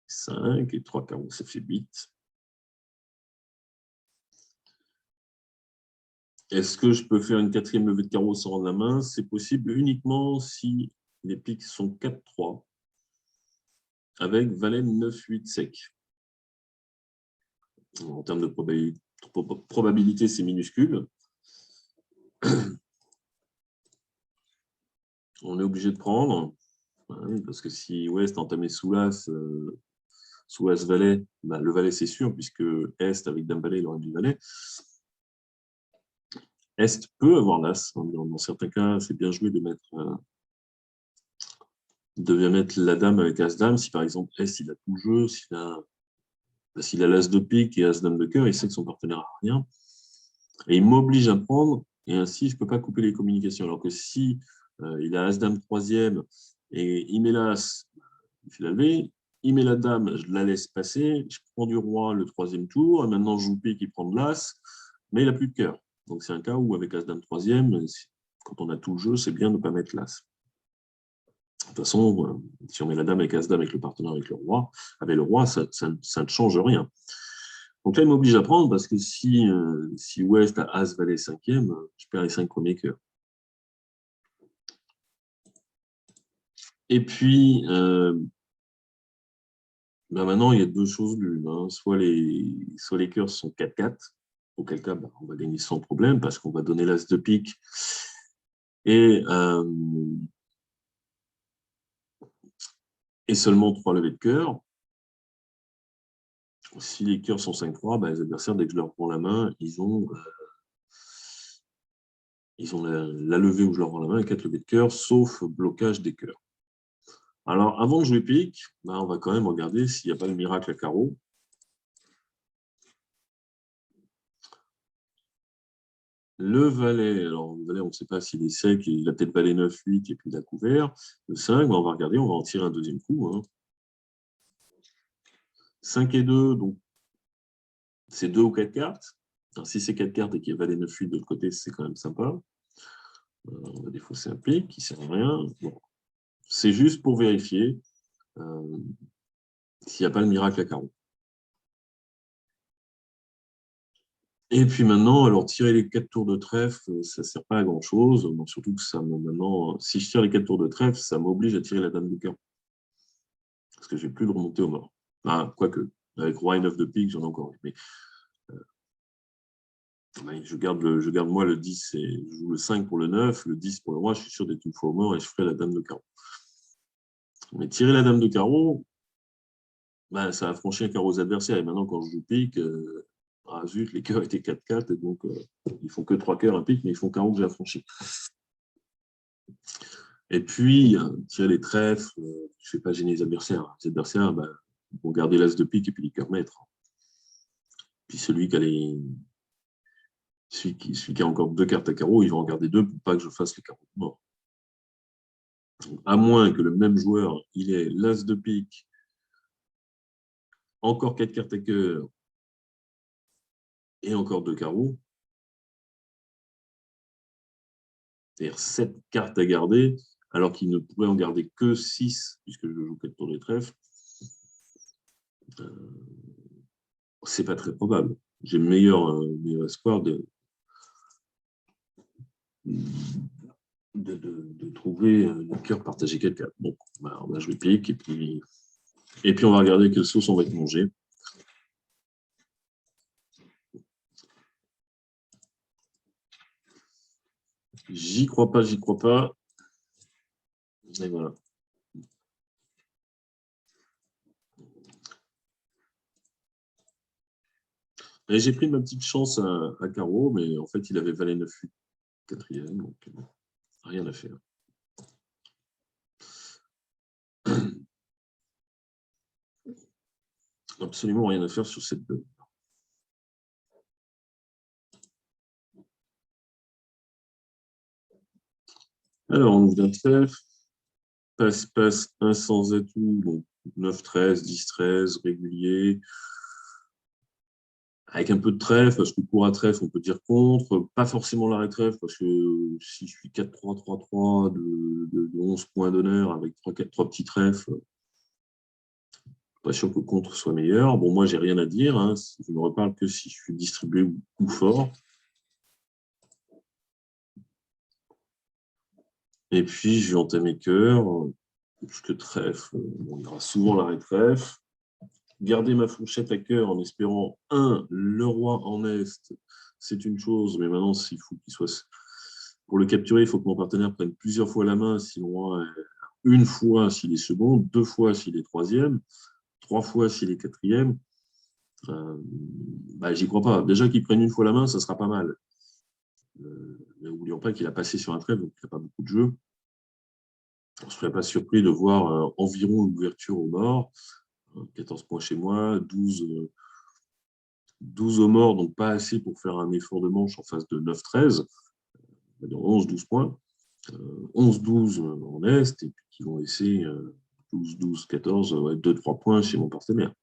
S1: 5, et 3 carreaux, ça fait 8. Est-ce que je peux faire une 4e levée de carreau sans rendre la main? C'est possible uniquement si les piques sont 4-3, avec valet 9-8 sec. En termes de probabilité, c'est minuscule. On est obligé de prendre, parce que si Ouest entamé sous l'As, sous As-Valet, le Valet c'est sûr, puisque Est avec Dame-Valet, il aurait du Valet. Est peut avoir l'As. Dans certains cas, c'est bien joué de mettre la Dame avec As-Dame. Si par exemple Est, il a tout le jeu, s'il a l'As de pique et As-Dame de cœur, il sait que son partenaire n'a rien. Et il m'oblige à prendre, et ainsi, je ne peux pas couper les communications. Alors que si il a As-Dame 3e et il met l'As, il fait la levée, il met la Dame, je la laisse passer, je prends du Roi le 3e tour, et maintenant je joue pique, il prend de l'As, mais il n'a plus de cœur. Donc c'est un cas où avec As-Dame 3e, quand on a tout le jeu, c'est bien de ne pas mettre l'As. De toute façon, si on met la Dame avec As-Dame avec le partenaire avec le Roi, ça ne change rien. Donc là, il m'oblige à prendre parce que si Ouest a As-Valet 5e, je perds les 5 premiers cœurs. Et puis, maintenant, il y a deux choses l'une. Soit les cœurs sont 4-4, auquel cas, on va gagner sans problème parce qu'on va donner l'As de pique et seulement 3 levées de cœur. Si les cœurs sont 5-3, les adversaires, dès que je leur prends la main, ils ont la levée où je leur prends la main et 4 levées de cœur, sauf blocage des cœurs. Alors, avant de jouer pique, on va quand même regarder s'il n'y a pas le miracle à carreau. Le valet, alors le valet, on ne sait pas s'il est sec, il a peut-être valet 9-8 et puis il a couvert. Le 5, on va regarder, on va en tirer un deuxième coup. 5 et 2, donc c'est 2 ou 4 cartes. Alors, si c'est 4 cartes et qu'il y a valet 9-8 de l'autre côté, c'est quand même sympa. On va défausser un pique qui ne sert à rien. Bon. C'est juste pour vérifier s'il n'y a pas le miracle à carreau. Et puis maintenant, alors tirer les 4 tours de trèfle, ça ne sert pas à grand-chose. Surtout que ça maintenant, si je tire les 4 tours de trèfle, ça m'oblige à tirer la dame de carreau. Parce que je n'ai plus de remonter au mort. Quoique, avec roi et 9 de pique, j'en ai encore. Mais je garde moi le 10 et je joue le 5 pour le 9, le 10 pour le roi, je suis sûr d'être une fois au mort et je ferai la dame de carreau. Mais tirer la dame de carreau, ça a franchi un carreau aux adversaires. Et maintenant, quand je joue pique, zut, les cœurs étaient 4-4, et donc ils font que 3 cœurs à pique, mais ils font carreau que j'ai affranchi. Et puis, tirer les trèfles, je ne fais pas gêner les adversaires. Les adversaires vont garder l'as de pique et puis les cœurs maîtres. Puis celui qui a encore 2 cartes à carreau, il va en garder 2 pour pas que je fasse les carreaux de mort. À moins que le même joueur, il ait l'as de pique, encore 4 cartes à cœur et encore 2 carreaux. C'est-à-dire 7 cartes à garder, alors qu'il ne pourrait en garder que 6, puisque je joue 4 tours de trèfle. C'est pas très probable. J'ai le meilleur espoir de trouver le cœur partagé 4-4. Bon, on va jouer pique et puis on va regarder quelle sauce on va être mangé. J'y crois pas, j'y crois pas. Et voilà. Et j'ai pris ma petite chance à carreau, mais en fait, il avait valet 9 8 quatrième, donc rien à faire. Absolument rien à faire sur cette deux. Alors, on ouvre un trèfle, passe, 1 sans atout, donc 9, 13, 10, 13, régulier. Avec un peu de trèfle, parce que pour un trèfle, on peut dire contre. Pas forcément l'arrêt trèfle, parce que si je suis 4-3, 3-3 de 11 points d'honneur avec 3 petits trèfles, pas sûr que contre soit meilleur. Bon, moi, j'ai rien à dire. Hein. Je ne reparle que si je suis distribué ou fort. Et puis, je vais entamer cœur, puisque trèfle, bon, il y aura souvent l'arrêt trèfle. Garder ma fourchette à cœur en espérant, le roi en est, c'est une chose, mais maintenant, s'il faut qu'il soit... Pour le capturer, il faut que mon partenaire prenne plusieurs fois la main, sinon une fois s'il est second, 2 fois s'il est troisième, 3 fois s'il est quatrième. J'y crois pas. Déjà qu'il prenne une fois la main, ça sera pas mal. N'oublions pas qu'il a passé sur un trèfle, donc il n'a pas beaucoup de jeu. On ne serait pas surpris de voir environ l'ouverture au mort. 14 points chez moi, 12 au mort, donc pas assez pour faire un effort de manche en face de 9-13, 11-12 points. 11-12 en Est, et puis qui vont laisser 12-12-14, 2-3 points chez mon partenaire.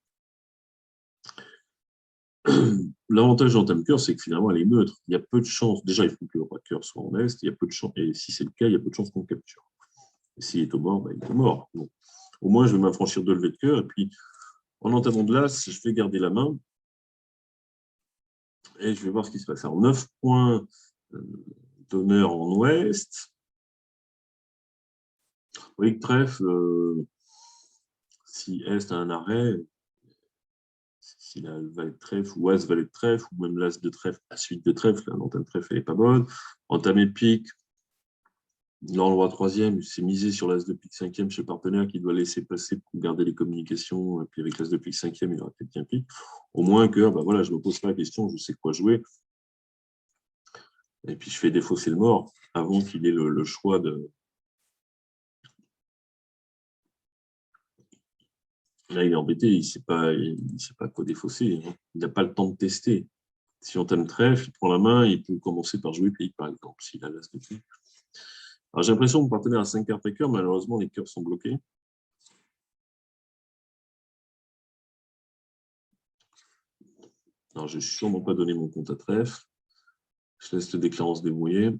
S1: L'avantage d'entame cœur, c'est que finalement, elle est neutre. Il y a peu de chances. Déjà, il faut que le roi de cœur soit en Est. Il y a peu de chances. Et si c'est le cas, il y a peu de chances qu'on capture. Et s'il est au mort, il est au mort. Bon. Au moins, je vais m'affranchir de levée de cœur. Et puis, en entamant de l'As, je vais garder la main. Et je vais voir ce qui se passe. Alors, 9 points d'honneur en Ouest. Vous voyez que trèfle, si Est a un arrêt, s'il a le valet de trèfle ou As valet de trèfle, ou même l'As de trèfle à suite de trèfle, l'entame trèfle, elle n'est pas bonne. Entame pique, dans le roi troisième, c'est misé sur l'As de pique cinquième chez le partenaire qui doit laisser passer pour garder les communications. Et puis avec l'As de pique cinquième, il aura peut-être qu'un pique. Au moins que voilà, je ne me pose pas la question, je sais quoi jouer. Et puis je fais défausser le mort avant qu'il ait le choix de. Là, il est embêté, il ne sait pas quoi défausser. Hein. Il n'a pas le temps de tester. Si on t'aime trèfle, il prend la main, il peut commencer par jouer pique, par exemple, s'il a l'As de pique. Alors j'ai l'impression que mon partenaire a 5 cartes à cœur, malheureusement, les cœurs sont bloqués. Alors, je ne vais sûrement pas donner mon compte à trèfle. Je laisse le déclarant se débrouiller.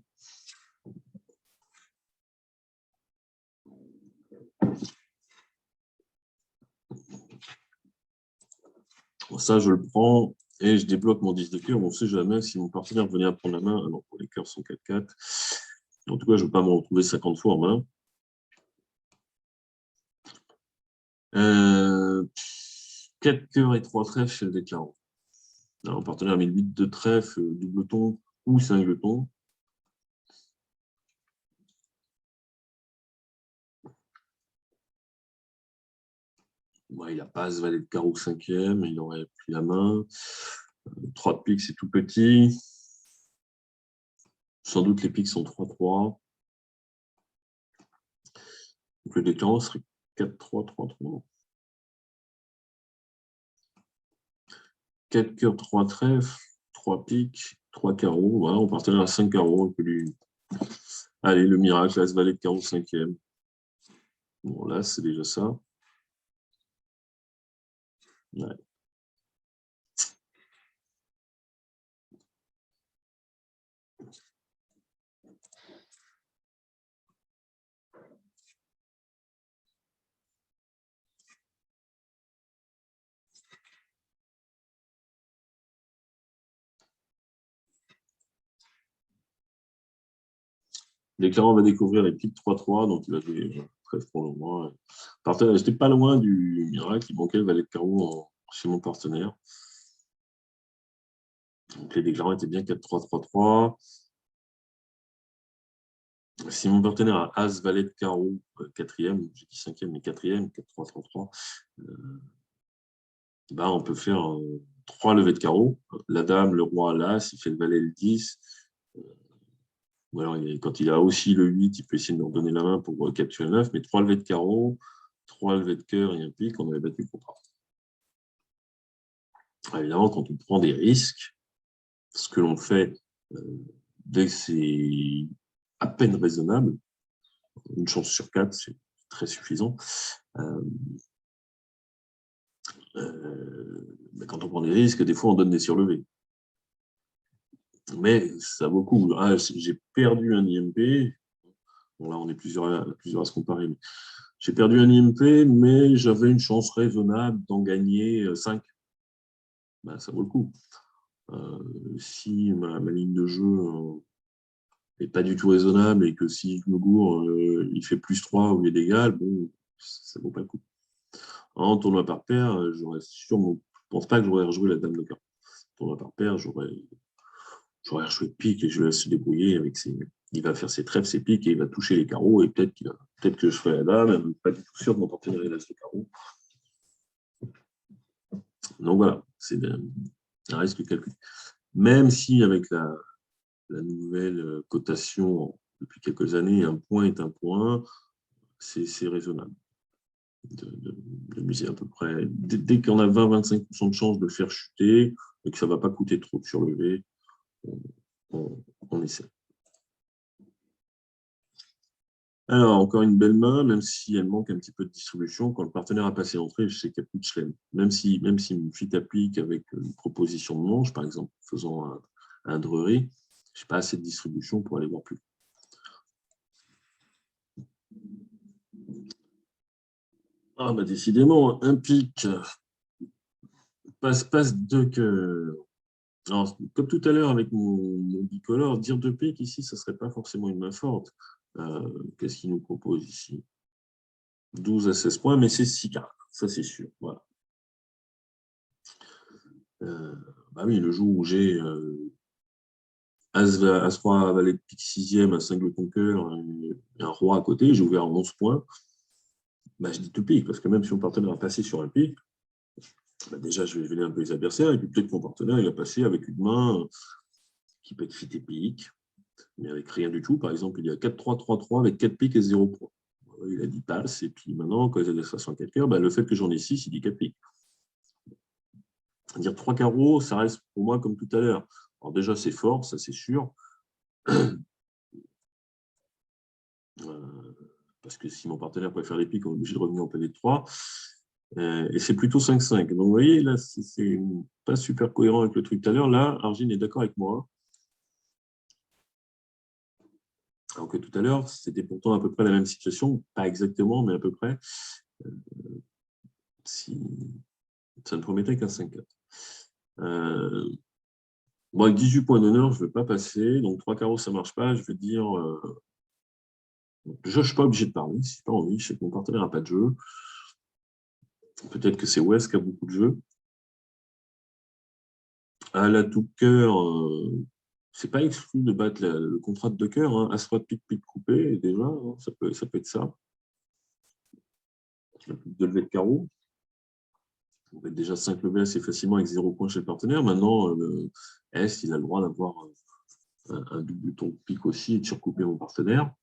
S1: Ça, je le prends et je débloque mon 10 de cœur. On ne sait jamais si mon partenaire venait à prendre la main. Alors, les cœurs sont 4-4. En tout cas, je ne veux pas me retrouver 50 fois en main. 4 cœurs et 3 trèfles chez le déclarant. Alors, mon partenaire a mis 8 de trèfle, double ton ou singleton. Ouais, il a pas ce valet de carreau 5e, il aurait pris la main. 3 de pique, c'est tout petit. Sans doute les piques sont 3-3. Donc le déclarant serait 4-3, 3-3. 4 cœurs, 3 trèfles, 3 piques, 3 carreaux. Voilà, on partait à 5 carreaux. On peut lui... Allez, le miracle, As valet de carreau 5e. Bon, là, c'est déjà ça. Ouais. Déclarant va découvrir les piques 3-3, donc il va jouer trèfle pour le moment. J'étais pas loin du miracle, il manquait le valet de carreau chez mon partenaire. Donc les déclarants étaient bien 4-3-3-3. Si mon partenaire a As, valet de carreau, 4e, j'ai dit 5e, mais 4e, 4-3-3-3, on peut faire 3 levées de carreau. La dame, le roi, l'as, il fait le valet, le 10. Ou alors, quand il a aussi le 8, il peut essayer de nous donner la main pour capturer le 9. Mais 3 levées de carreau, 3 levées de cœur et un pic, on avait battu le contrat. Évidemment, quand on prend des risques, ce que l'on fait dès que c'est à peine raisonnable, une chance sur 4, c'est très suffisant. Quand on prend des risques, des fois, on donne des surlevés. Mais ça vaut le coup. Ah, j'ai perdu un IMP. Bon, là, on est plusieurs à se comparer. J'ai perdu un IMP, mais j'avais une chance raisonnable d'en gagner 5. Ben, ça vaut le coup. Si ma ligne de jeu n'est pas du tout raisonnable et que si je me gourre, il fait plus 3 ou il est égal, bon, ça ne vaut pas le coup. En tournoi par paire, je ne pense pas que j'aurais rejoué la dame de cœur. Tournoi par paire, j'aurais rejoué de pique et je le laisse se débrouiller avec il va faire ses trèfles, ses piques et il va toucher les carreaux et peut-être que je ferai la dame, même pas du tout sûr de mon partenaire il laisse les carreaux. Donc voilà, c'est un risque calculé. Même si avec la nouvelle cotation depuis quelques années, un point est un point, c'est raisonnable de miser à peu près. Dès qu'on a 20-25% de chance de faire chuter et que ça ne va pas coûter trop de surlever, on essaie. Alors, encore une belle main, même si elle manque un petit peu de distribution. Quand le partenaire a passé l'entrée, je sais qu'il n'y a plus de chelem. Même si une fit applique avec une proposition de manche, par exemple, faisant un drury, je n'ai pas assez de distribution pour aller voir plus. Ah, bah décidément, un pic, passe deux cœurs. Alors, comme tout à l'heure avec mon bicolore, dire deux piques ici, ça ne serait pas forcément une main forte. Qu'est-ce qu'il nous propose ici? 12 à 16 points, mais c'est 6 cartes, ça c'est sûr. Voilà. Bah oui, le jour où j'ai As-Roi, valet de pique 6e, un 5 de ton cœur et un roi à côté, j'ai ouvert 11 points, bah, je dis deux piques, parce que même si mon partenaire a passé sur un pic, bah, déjà je vais gêner un peu les adversaires, et puis peut-être que mon partenaire il a passé avec une main qui peut être fit et pique, mais avec rien du tout. Par exemple, il y a 4-3-3-3 avec 4 piques et 0 points. Il a dit passe, et puis maintenant, quand il a des 64 cœurs, bah, le fait que j'en ai 6, il dit 4 piques. Dire 3 carreaux, ça reste pour moi comme tout à l'heure. Alors déjà, c'est fort, ça c'est sûr. Parce que si mon partenaire préfère les piques, on est obligé de revenir en PV de 3. Et c'est plutôt 5-5. Donc vous voyez, là, c'est pas super cohérent avec le truc tout à l'heure. Là, Argine est d'accord avec moi. Alors que tout à l'heure, c'était pourtant à peu près la même situation. Pas exactement, mais à peu près. Si... Ça ne promettait qu'un 5-4. Bon, avec 18 points d'honneur, je ne vais pas passer. Donc 3 carreaux, ça ne marche pas. Je vais dire... Déjà, je ne suis pas obligé de parler. Si je n'ai pas envie, je sais que mon partenaire n'a pas de jeu. Peut-être que c'est West qui a beaucoup de jeux. À la tout cœur, c'est pas exclu de battre le contrat de deux cœurs. Hein. As-Roi de pique, pique coupé, déjà, hein, ça peut être ça. Deux levées de carreau. On peut être déjà 5 levées assez facilement avec 0 points chez le partenaire. Maintenant, le S, il a le droit d'avoir un double ton de pique aussi et de surcouper mon partenaire.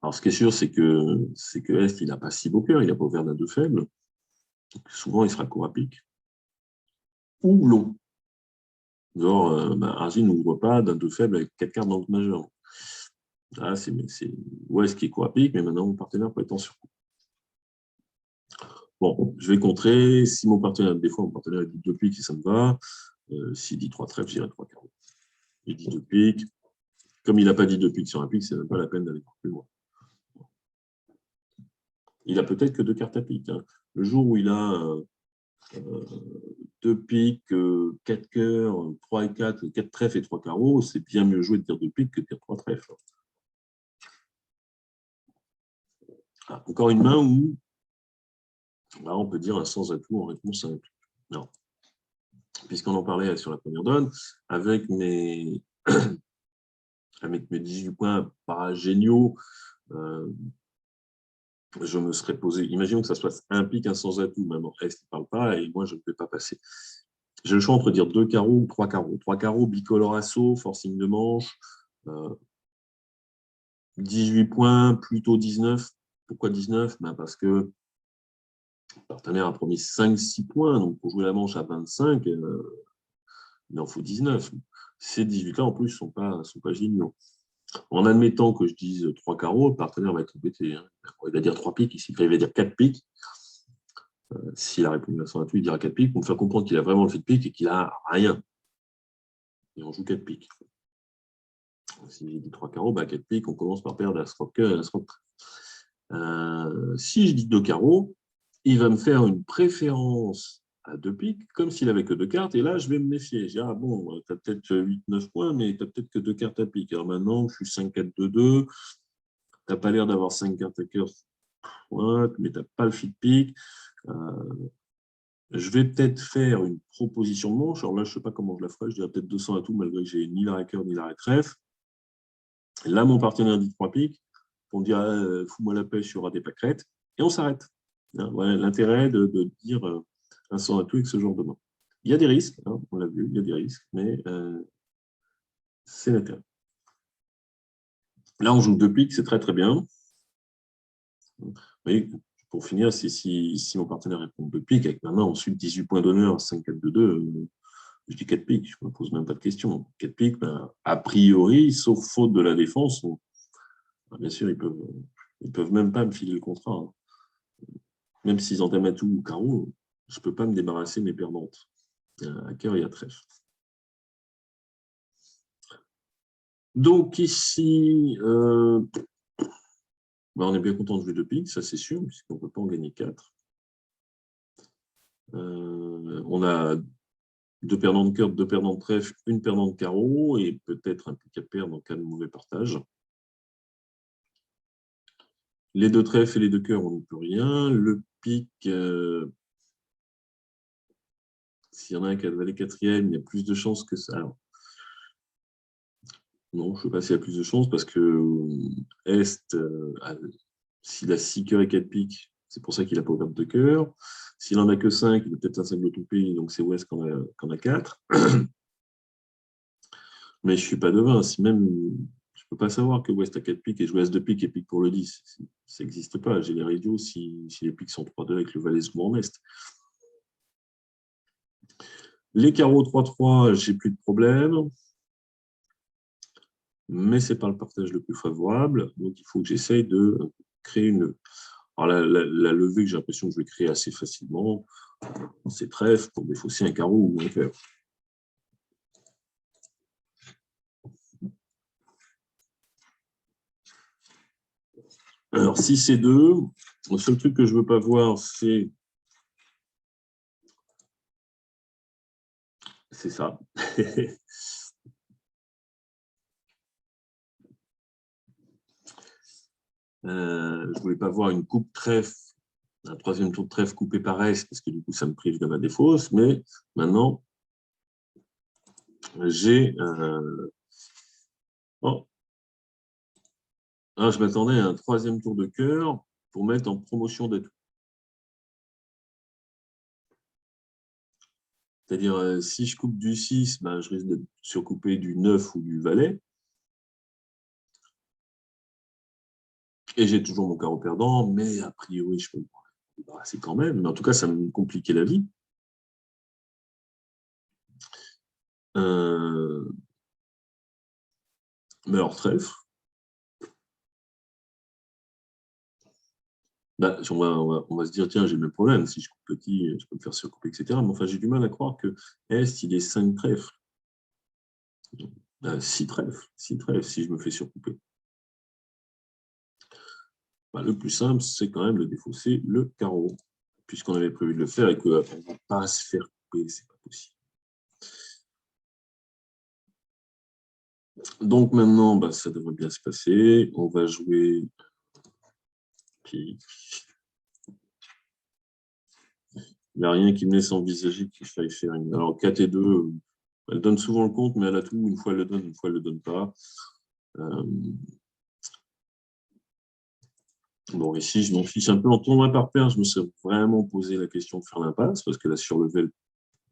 S1: Alors, ce qui est sûr, c'est que S, il n'a pas 6 beaux cœurs, il n'a pas ouvert d'un 2 faible. Donc, souvent, il sera court à pique. Ou long. Genre, Argine n'ouvre pas d'un 2 faible avec 4 cartes dans le majeur. Ah, c'est West qui est court à pique, mais maintenant, mon partenaire peut être en surcoup. Bon, je vais contrer. Si mon partenaire, des fois, mon partenaire dit 2 piques et ça me va. S'il dit 3 trèfles, j'irai 3 carreaux. Il dit 2 piques. Comme il n'a pas dit 2 piques sur un pique, c'est même pas la peine d'aller plus loin. Il a peut-être que 2 cartes à pique. Hein. Le jour où il a 2 piques, 4 cœurs, 3 et 4, 4 trèfles et 3 carreaux, c'est bien mieux joué de dire 2 piques que de dire 3 trèfles. Ah, encore une main où là, on peut dire un sans atout en réponse simple. Non. Puisqu'on en parlait sur la première donne, avec mes 18 points paragéniaux, je me serais posé, imaginons que ça soit un pic, un sans atout, même en Est, il ne parle pas, et moi, je ne vais pas passer. J'ai le choix entre dire 2 carreaux ou 3 carreaux. 3 carreaux, bicolore assaut, forcing de manche, 18 points, plutôt 19. Pourquoi 19? Ben parce que le partenaire a promis 5-6 points, donc pour jouer la manche à 25, il en faut 19. Ces 18-là, en plus, ne sont pas géniaux. En admettant que je dise 3 carreaux, le partenaire va être embêté. Hein. Il va dire 3 piques, ici, il va dire 4 piques. S'il a répondu à son atout, il dira 4 piques pour me faire comprendre qu'il a vraiment le fait de pique et qu'il n'a rien. Et on joue 4 piques. Si j'ai dit 3 carreaux, 4 piques, on commence par perdre As-Rock cœur et As-Rock trèfle. Si je dis 2 carreaux, il va me faire une préférence à 2 piques, comme s'il n'avait que 2 cartes, et là, je vais me méfier. Je dis, ah bon, tu as peut-être 8-9 points, mais tu n'as peut-être que 2 cartes à pique. Alors maintenant, je suis 5-4-2-2, tu n'as pas l'air d'avoir 5 cartes à cœur, mais tu n'as pas le fit pique. Je vais peut-être faire une proposition de manche. Alors là, je ne sais pas comment je la ferai. Je dirais peut-être 200 à tout, malgré que j'ai ni l'arrêt cœur ni l'arrêt trèfle. Là, mon partenaire dit 3 piques. On dirait, fous-moi la paix, il y aura des pâquerettes. Et on s'arrête. Hein, voilà l'intérêt de dire un 100 à tout avec ce genre de main. Il y a des risques, hein, on l'a vu, il y a des risques, mais c'est l'intérêt. Là, on joue 2 piques, c'est très très bien. Vous voyez, pour finir, si mon partenaire répond 2 piques, avec ma main, ensuite 18 points d'honneur, 5-4-2-2, je dis 4 piques, je ne me pose même pas de questions. 4 piques, a priori, sauf faute de la défense, bien sûr, ils peuvent même pas me filer le contrat. Hein. Même s'ils entament à tout ou carreau, je ne peux pas me débarrasser de mes perdantes. À cœur et à trèfle. Donc ici, on est bien content de jouer 2 piques, ça c'est sûr, puisqu'on ne peut pas en gagner 4. On a 2 perdants de cœur, 2 perdants de trèfle, une perdant de carreau, et peut-être un pique à perdre en cas de mauvais partage. Les 2 trèfles et les 2 cœurs, on ne peut rien. Le pique, s'il y en a un qui a valet quatrième, il y a plus de chances que ça. Alors, non, je ne sais pas s'il y a plus de chances parce que Est, s'il a 6 cœurs et 4 piques, c'est pour ça qu'il n'a pas ouvert de cœur. S'il n'en a que 5, il a peut-être un 5 de tout pays, donc c'est Ouest qu'en a 4. Mais je ne suis pas devin. Si même, je ne peux pas savoir que Ouest a 4 piques et je joue As de pique et pique pour le 10. Ça n'existe pas. J'ai les idiots si les piques sont 3-2 avec le valet second en Est. Les carreaux 3-3, j'ai plus de problème. Mais ce n'est pas le partage le plus favorable. Donc, il faut que j'essaye de créer une... Alors, la levée que j'ai l'impression que je vais créer assez facilement, c'est trèfle pour défausser un carreau ou un cœur. Alors, si c'est 2, le seul truc que je ne veux pas voir, c'est ça. Je ne voulais pas voir une coupe trèfle, un troisième tour de trèfle coupé par S, parce que du coup, ça me prive de ma défausse. Mais maintenant, j'ai... Oh. Ah, je m'attendais à un troisième tour de cœur pour mettre en promotion d'atout. C'est-à-dire, si je coupe du 6, je risque de surcouper du 9 ou du valet. Et j'ai toujours mon carreau perdant, mais a priori, je peux me débarrasser quand même. Mais en tout cas, ça me compliquait la vie. Mais alors, trèfle. On va se dire, tiens, j'ai le même problème. Si je coupe petit, je peux me faire surcouper, etc. Mais enfin, j'ai du mal à croire que Est, il est 5 trèfles. 6 trèfles. 6 trèfles, si je me fais surcouper. Le plus simple, c'est quand même de défausser le carreau. Puisqu'on avait prévu de le faire et qu'on ne va pas se faire couper, c'est pas possible. Donc maintenant, ça devrait bien se passer. On va jouer pique. Il n'y a rien qui me laisse envisager qu'il faille faire une. Alors 4 et 2, elle donne souvent le compte, mais elle a tout. Une fois elle le donne, une fois elle ne le donne pas. Bon, ici, je m'en fiche un peu. En tournoi par paire, je me serais vraiment posé la question de faire l'impasse, parce que la surlevée,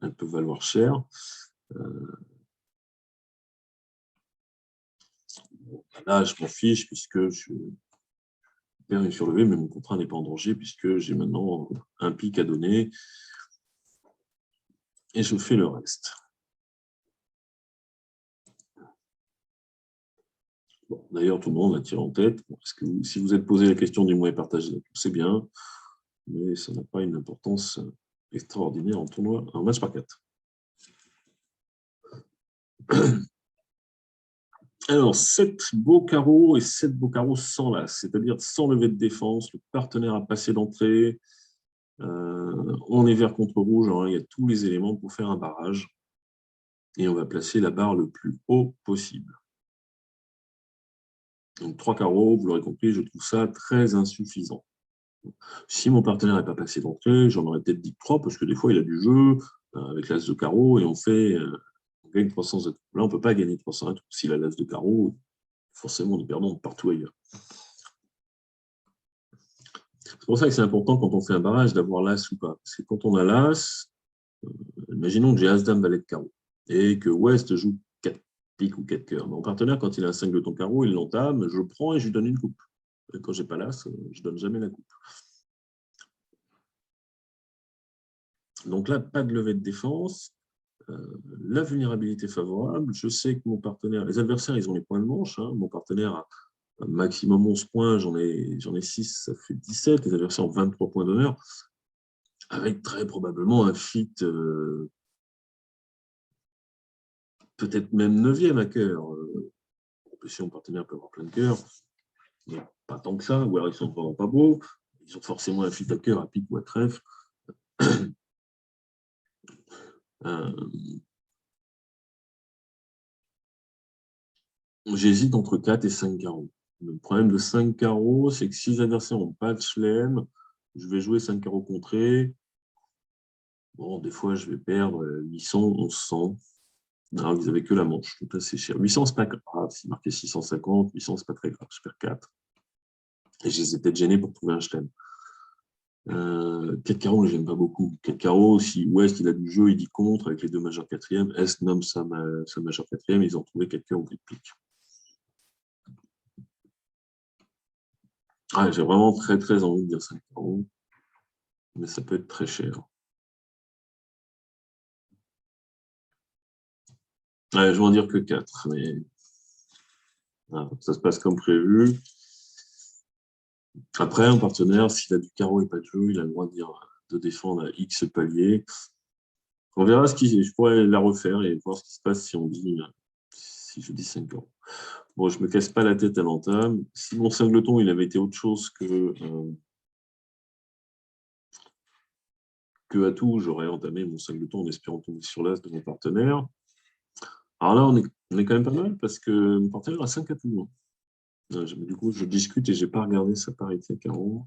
S1: elle peut valoir cher. Là, je m'en fiche, puisque je perds une surlevée, mais mon contrat n'est pas en danger, puisque j'ai maintenant un pic à donner, et je fais le reste. Bon, d'ailleurs, tout le monde a tiré en tête, parce que si vous êtes posé la question du moins partagé, c'est bien, mais ça n'a pas une importance extraordinaire en tournoi, en match par 4. Alors, 7 beaux carreaux et 7 beaux carreaux sans l'as, c'est-à-dire sans lever de défense, le partenaire a passé d'entrée, on est vert contre rouge, alors il y a tous les éléments pour faire un barrage, et on va placer la barre le plus haut possible. Donc, 3 carreaux, vous l'aurez compris, je trouve ça très insuffisant. Si mon partenaire n'est pas passé d'entrée, j'en aurais peut-être dit 3, parce que des fois, il a du jeu avec l'as de carreau, et on gagne 300 atouts. Là, on ne peut pas gagner 300 atouts. S'il a l'as de carreau, forcément, nous perdons partout ailleurs. C'est pour ça que c'est important, quand on fait un barrage, d'avoir l'as ou pas. Parce que quand on a l'as, imaginons que j'ai as, dame, valet de carreau, et que West joue 4 piques ou 4 cœurs. Mon partenaire, quand il a un 5 de ton carreau, il l'entame, je prends et je lui donne une coupe. Et quand je n'ai pas l'as, je ne donne jamais la coupe. Donc là, pas de levée de défense. La vulnérabilité favorable. Je sais que mon partenaire, les adversaires, ils ont les points de manche. Hein. Mon partenaire a un maximum 11 points, j'en ai 6, ça fait 17. Les adversaires ont 23 points d'honneur, avec très probablement un fit, peut-être même 9e à cœur. Si mon partenaire peut avoir plein de cœurs, mais pas tant que ça, ou alors ils sont vraiment pas beaux. Ils ont forcément un fit à cœur, à pique ou à trèfle. J'hésite entre 4 et 5 carreaux. Le problème de 5 carreaux, c'est que si les adversaires n'ont pas de chelem, je vais jouer 5 carreaux contrés. Bon, des fois, je vais perdre 800, 1100. Non, vous n'avez que la manche, tout assez cher. 800, c'est pas grave. Si marqué 650, 800, c'est pas très grave. Je perds 4. Et je les ai peut-être gênés pour trouver un chelem. 4 carreaux, je n'aime pas beaucoup. 4 carreaux, si West il a du jeu, il dit contre avec les deux majeurs quatrièmes. Est nomme sa majeure quatrième, ils ont trouvé 4 cœurs ou 4 piques. Ah, j'ai vraiment très très envie de dire 5 carreaux, mais ça peut être très cher. Ouais, je vais en dire que 4, mais ça se passe comme prévu. Après, un partenaire, s'il a du carreau et pas de jeu, il a le droit de défendre à X palier. On verra je pourrais la refaire et voir ce qui se passe si je dis 5 euros. Bon, je me casse pas la tête à l'entame. Si mon singleton, il avait été autre chose que atout, j'aurais entamé mon singleton en espérant tomber sur l'as de mon partenaire. Alors là, on est quand même pas mal parce que mon partenaire a 5 atouts. Du coup, je discute et je n'ai pas regardé sa parité à carreau.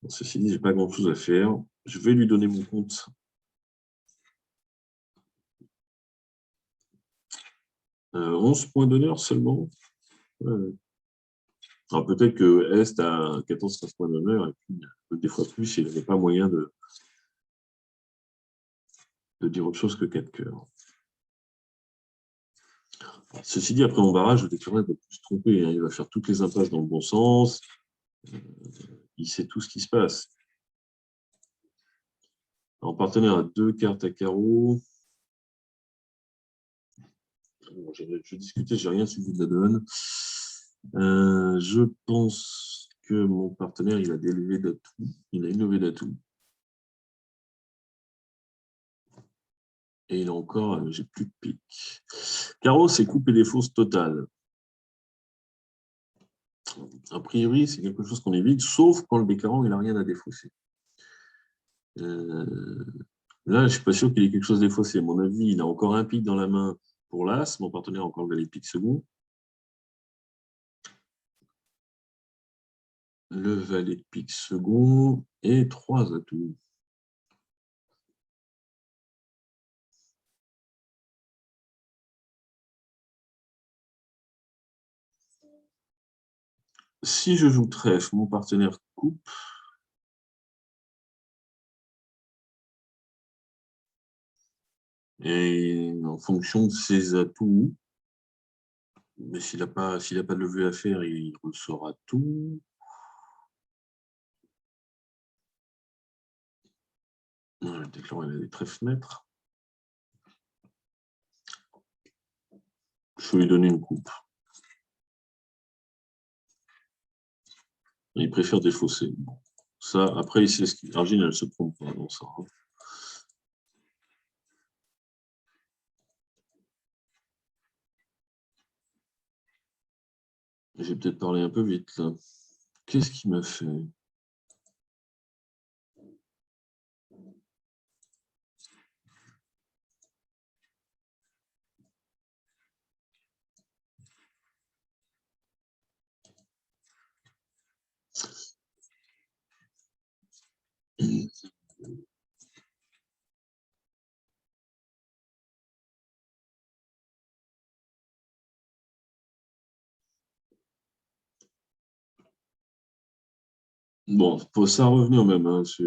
S1: Bon, ceci dit, je n'ai pas grand-chose à faire. Je vais lui donner mon compte. 11 points d'honneur seulement. Alors peut-être que Est a 14-15 points d'honneur et puis des fois plus, il n'avait pas moyen de dire autre chose que 4 cœurs. Ceci dit, après mon barrage, le déclarant ne peut plus se tromper. Hein. Il va faire toutes les impasses dans le bon sens. Il sait tout ce qui se passe. En partenaire a 2 cartes à carreau. Bon, je discutais, je n'ai rien suivi de la donne. Je pense que mon partenaire, il a des levées d'atouts. Il a une levée d'atouts. Et il a encore, j'ai plus de pique. Carreau, c'est coupe et défausse totale. A priori, c'est quelque chose qu'on évite, sauf quand le déclarant, il n'a rien à défausser. Là, je ne suis pas sûr qu'il ait quelque chose défaussé. À mon avis, il a encore un pic dans la main pour l'as. Mon partenaire a encore le valet pique second. Le valet de pique second et 3 atouts. Si je joue trèfle, mon partenaire coupe. Et en fonction de ses atouts, mais s'il n'a pas de levier à faire, il ressort tout. Peut-être là, il a des trèfles maîtres. Je vais lui donner une coupe. Il préfère défausser. Bon. Ça, après, il sait ce qu'il. Argine, elle se trompe pas dans ça. J'ai peut-être parlé un peu vite, là. Qu'est-ce qu'il m'a fait? Bon, faut ça revenir même. Hein. Je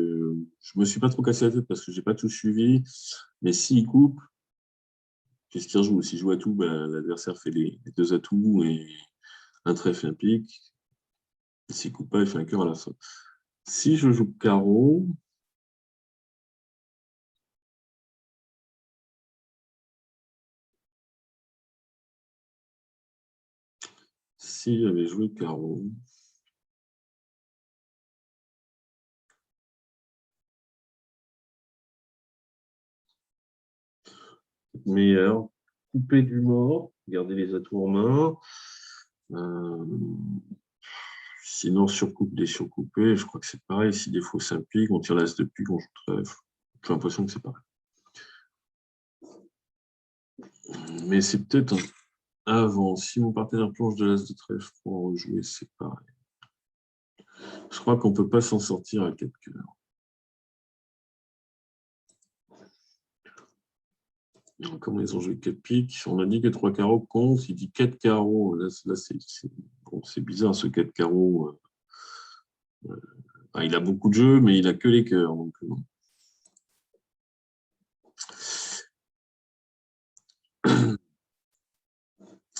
S1: me suis pas trop cassé la tête parce que j'ai pas tout suivi. Mais s'il coupe, qu'est-ce qu'il rejoue? S'il joue à tout, ben, l'adversaire fait les deux atouts et un trèfle et un pique. S'il coupe pas, il fait un cœur à la fin. Si je joue carreau, si j'avais joué carreau, meilleur, couper du mort, garder les atouts en main. Euh, Sinon, surcoupe des surcoupés, je crois que c'est pareil. Si des fausses un pique, on tire l'as de pique, on joue trèfle. J'ai l'impression que c'est pareil. Mais c'est peut-être avant. Si mon partenaire plonge de l'as de trèfle pour en rejouer, c'est pareil. Je crois qu'on ne peut pas s'en sortir à 4 cœurs. Comment ils ont joué 4 piques? On a dit que 3 carreaux comptent. Il dit 4 carreaux. Là c'est bizarre ce 4 carreaux. Il a beaucoup de jeux, mais il a que les cœurs. Donc,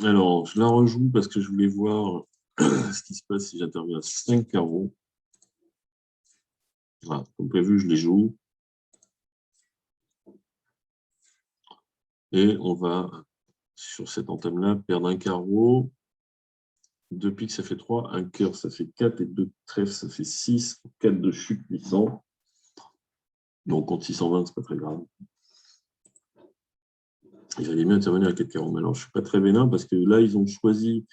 S1: alors, je la rejoue parce que je voulais voir ce qui se passe si j'interviens à 5 carreaux. Voilà, comme prévu, je les joue. Et on va, sur cette entame-là, perdre un carreau. 2 piques, ça fait 3. Un cœur, ça fait 4. Et 2 trèfles, ça fait 6. 4 de chute, 800. Donc, contre 620, c'est pas très grave. Il fallait mieux intervenir à 4 carreaux. Mais alors, je ne suis pas très vénère parce que là, ils ont choisi,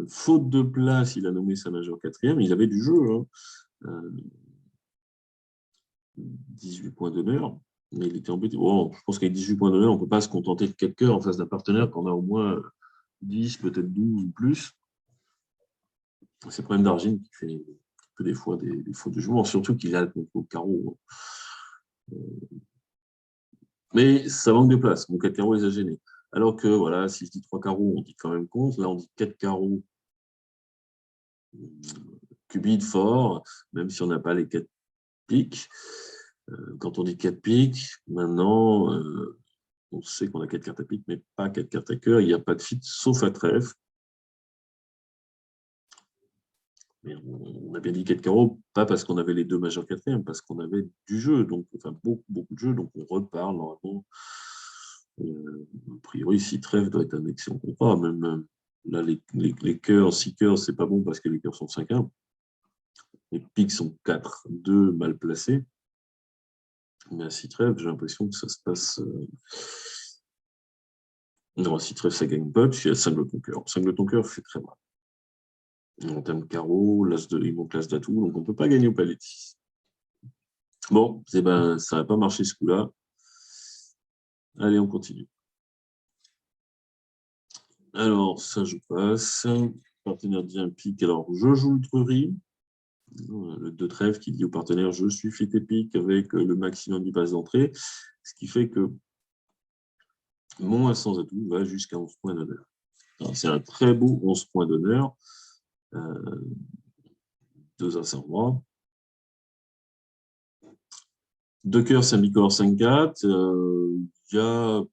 S1: faute de place, il a nommé sa majeure quatrième. Il avait du jeu. Hein. 18 points d'honneur. Mais il était embêté. Bon, je pense qu'avec 18 points d'honneur, on ne peut pas se contenter de 4 cœurs en face d'un partenaire qu'on a au moins 10, peut-être 12 ou plus. C'est le problème d'Argine qui fait que des fois des fautes de jugement, surtout qu'il a au carreau. Mais ça manque de place. Mon 4 carreaux les a gênés. Alors que, voilà, si je dis 3 carreaux, on dit quand même compte. Là, on dit 4 carreaux cubides forts, même si on n'a pas les 4 piques. Quand on dit 4 piques, maintenant, on sait qu'on a 4 cartes à pique, mais pas 4 cartes à cœur. Il n'y a pas de fit, sauf à trèfle. Mais on a bien dit 4 carreaux, pas parce qu'on avait les deux majeurs quatrièmes, parce qu'on avait du jeu, donc enfin beaucoup de jeu, donc on reparle normalement. A priori, si trèfle doit être un excellent compas, même là, les cœurs, 6 cœurs, c'est pas bon parce que les cœurs sont 5-1. Les piques sont 4-2 mal placés. Mais à 6 trèfle, j'ai l'impression que ça se passe. Non, à 6 trèfle, ça gagne pas, puis il y a 5 de ton cœur. 5 de ton cœur fait très mal. En termes de carreau, il manque l'as d'atout, donc on ne peut pas gagner au palais de 6. Bon, eh ben, ça n'a pas marché ce coup-là. Allez, on continue. Alors, ça, je passe. Partenaire dit un pique. Alors, je joue le treury. Le 2 trèfle qui dit au partenaire je suis fit et pique avec le maximum du passe d'entrée. Ce qui fait que mon 1 sans atout va jusqu'à 11 points d'honneur. C'est un très beau 11 points d'honneur. 2 As, 5 roi. 2 cœurs, 5 bicorps, 5 4. Il y a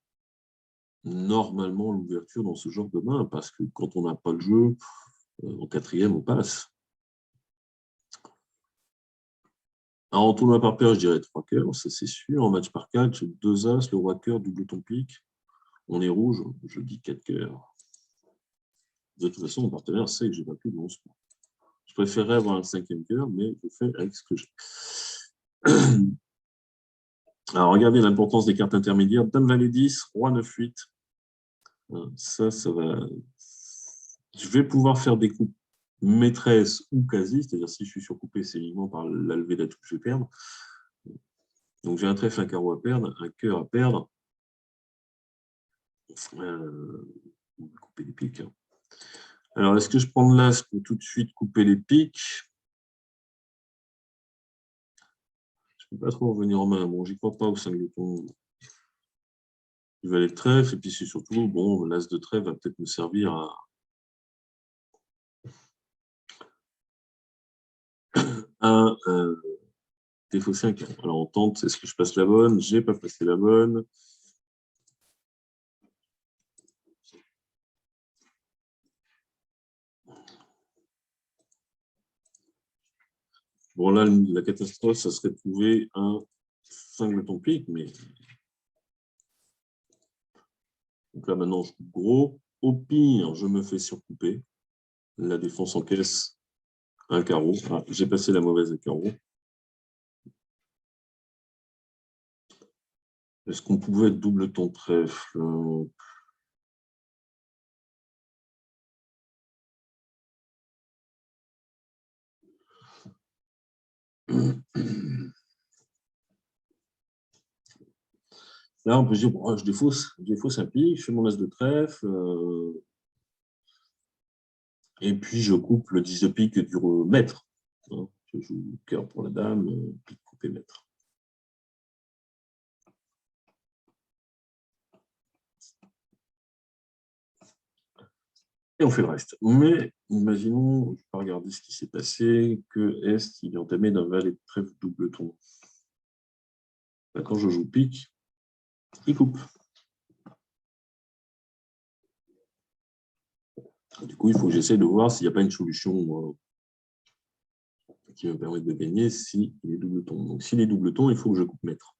S1: normalement l'ouverture dans ce genre de main, parce que quand on n'a pas le jeu, en quatrième, on passe. Alors, en tournoi par paire, je dirais 3 cœurs, ça c'est sûr. En match par 4, j'ai 2 As, le roi cœur, double ton pique. On est rouge, je dis 4 cœurs. De toute façon, mon partenaire sait que j'ai pas plus de 11 points. Je préférerais avoir un 5e cœur, mais je fais avec ce que j'ai. Alors, regardez l'importance des cartes intermédiaires. Dame valet 10, roi 9 8. Ça va. Je vais pouvoir faire des coupes maîtresse ou quasi, c'est-à-dire si je suis surcoupé, c'est uniquement par la levée d'atout que je vais perdre. Donc j'ai un trèfle, un carreau à perdre, un cœur à perdre. On va couper les piques. Hein. Alors, est-ce que je prends de l'as pour tout de suite couper les piques? Je ne peux pas trop revenir en main. Bon, j'y crois pas au 5 de ton. Du valet de trèfle, et puis c'est surtout, bon, l'as de trèfle va peut-être me servir à défausser un carreau. Alors on tente, est-ce que je passe la bonne? J'ai pas passé la bonne. Bon, là, la catastrophe, ça serait de trouver un 5 de ton pique, mais. Donc là, maintenant, je coupe gros. Au pire, je me fais surcouper. La défense encaisse un carreau. Ah, j'ai passé la mauvaise carreau. Est-ce qu'on pouvait double ton trèfle? Là, on peut se dire, bon, je défausse un pique, je fais mon as de trèfle, et puis je coupe le 10 de pique du maître. Hein, je joue cœur pour la dame, pique coupé maître. Et on fait le reste. Mais imaginons, je ne vais pas regarder ce qui s'est passé, que Est, il est entamé d'un valet de trèfle double ton. Là, quand je joue pique, il coupe. Du coup, il faut que j'essaie de voir s'il n'y a pas une solution qui me permet de gagner s'il est double ton. Donc, s'il est double ton, il faut que je coupe maître.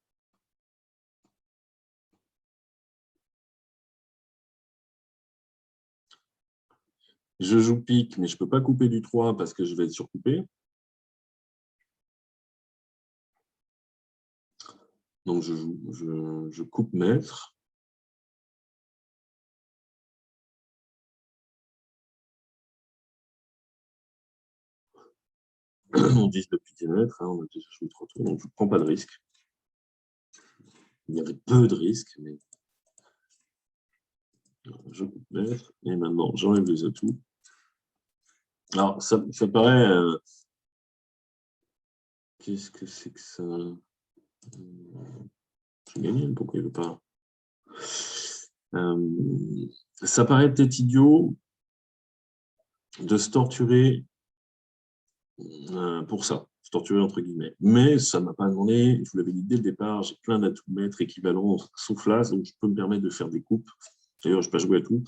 S1: Je joue pique, mais je ne peux pas couper du 3 parce que je vais être surcoupé. Donc, je coupe maître. On dit de piquer maître, hein, on a déjà joué 3 tours, donc je ne prends pas de risque. Il y avait peu de risques, mais je coupe maître. Et maintenant, j'enlève les atouts. Alors, ça paraît... Qu'est-ce que c'est que ça? J'ai gagné, pourquoi il ne veut pas? Ça paraît peut-être idiot de se torturer pour ça, se torturer entre guillemets. Mais ça ne m'a pas demandé, je vous l'avais dit dès le départ, j'ai plein d'atouts maîtres équivalents, sauf là, donc je peux me permettre de faire des coupes. D'ailleurs, je n'ai pas joué à tout.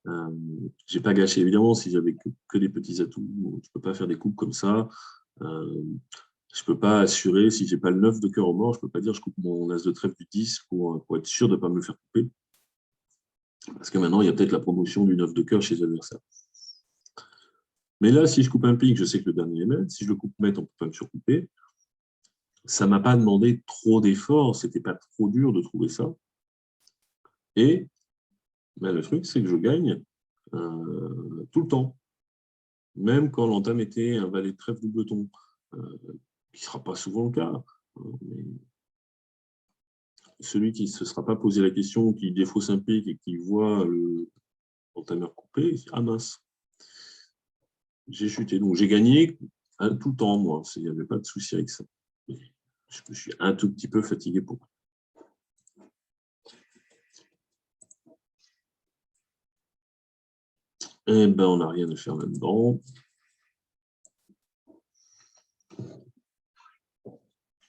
S1: Je n'ai pas gâché, évidemment, si j'avais que des petits atouts, je ne peux pas faire des coupes comme ça. Je ne peux pas assurer, si je n'ai pas le 9 de cœur au mort, je ne peux pas dire je coupe mon as de trèfle du 10 pour être sûr de ne pas me le faire couper. Parce que maintenant, il y a peut-être la promotion du 9 de cœur chez les adversaires. Mais là, si je coupe un pique, je sais que le dernier est maître. Si je le coupe maître, on ne peut pas me surcouper. Ça ne m'a pas demandé trop d'efforts, ce n'était pas trop dur de trouver ça. Et ben, le truc, c'est que je gagne tout le temps. Même quand l'entame était un valet de trèfle double ton, qui ne sera pas souvent le cas. Mais celui qui ne se sera pas posé la question, qui défausse un pique et qui voit l'entameur coupé, il dit « Ah mince, j'ai chuté. » Donc j'ai gagné tout le temps, moi. Il n'y avait pas de souci avec ça. Je suis un tout petit peu fatigué pour. Eh ben, on n'a rien à faire là-dedans.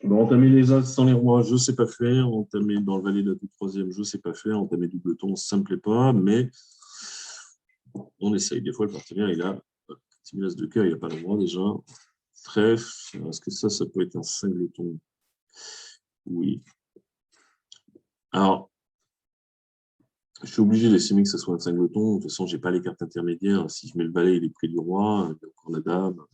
S1: Bon, entamer les As sans les rois, je ne sais pas faire. Entamer dans le valet de la toute troisième, je ne sais pas faire. Entamer double ton, ça ne me plaît pas, mais on essaye. Des fois, le partenaire, il a petit as de cœur, il n'a pas le droit déjà. Trèfle, est-ce que ça peut être un singleton? Oui. Alors, je suis obligé d'estimer que ce soit un singleton. De toute façon, je n'ai pas les cartes intermédiaires. Si je mets le valet, il est près du roi. Il y a encore la dame.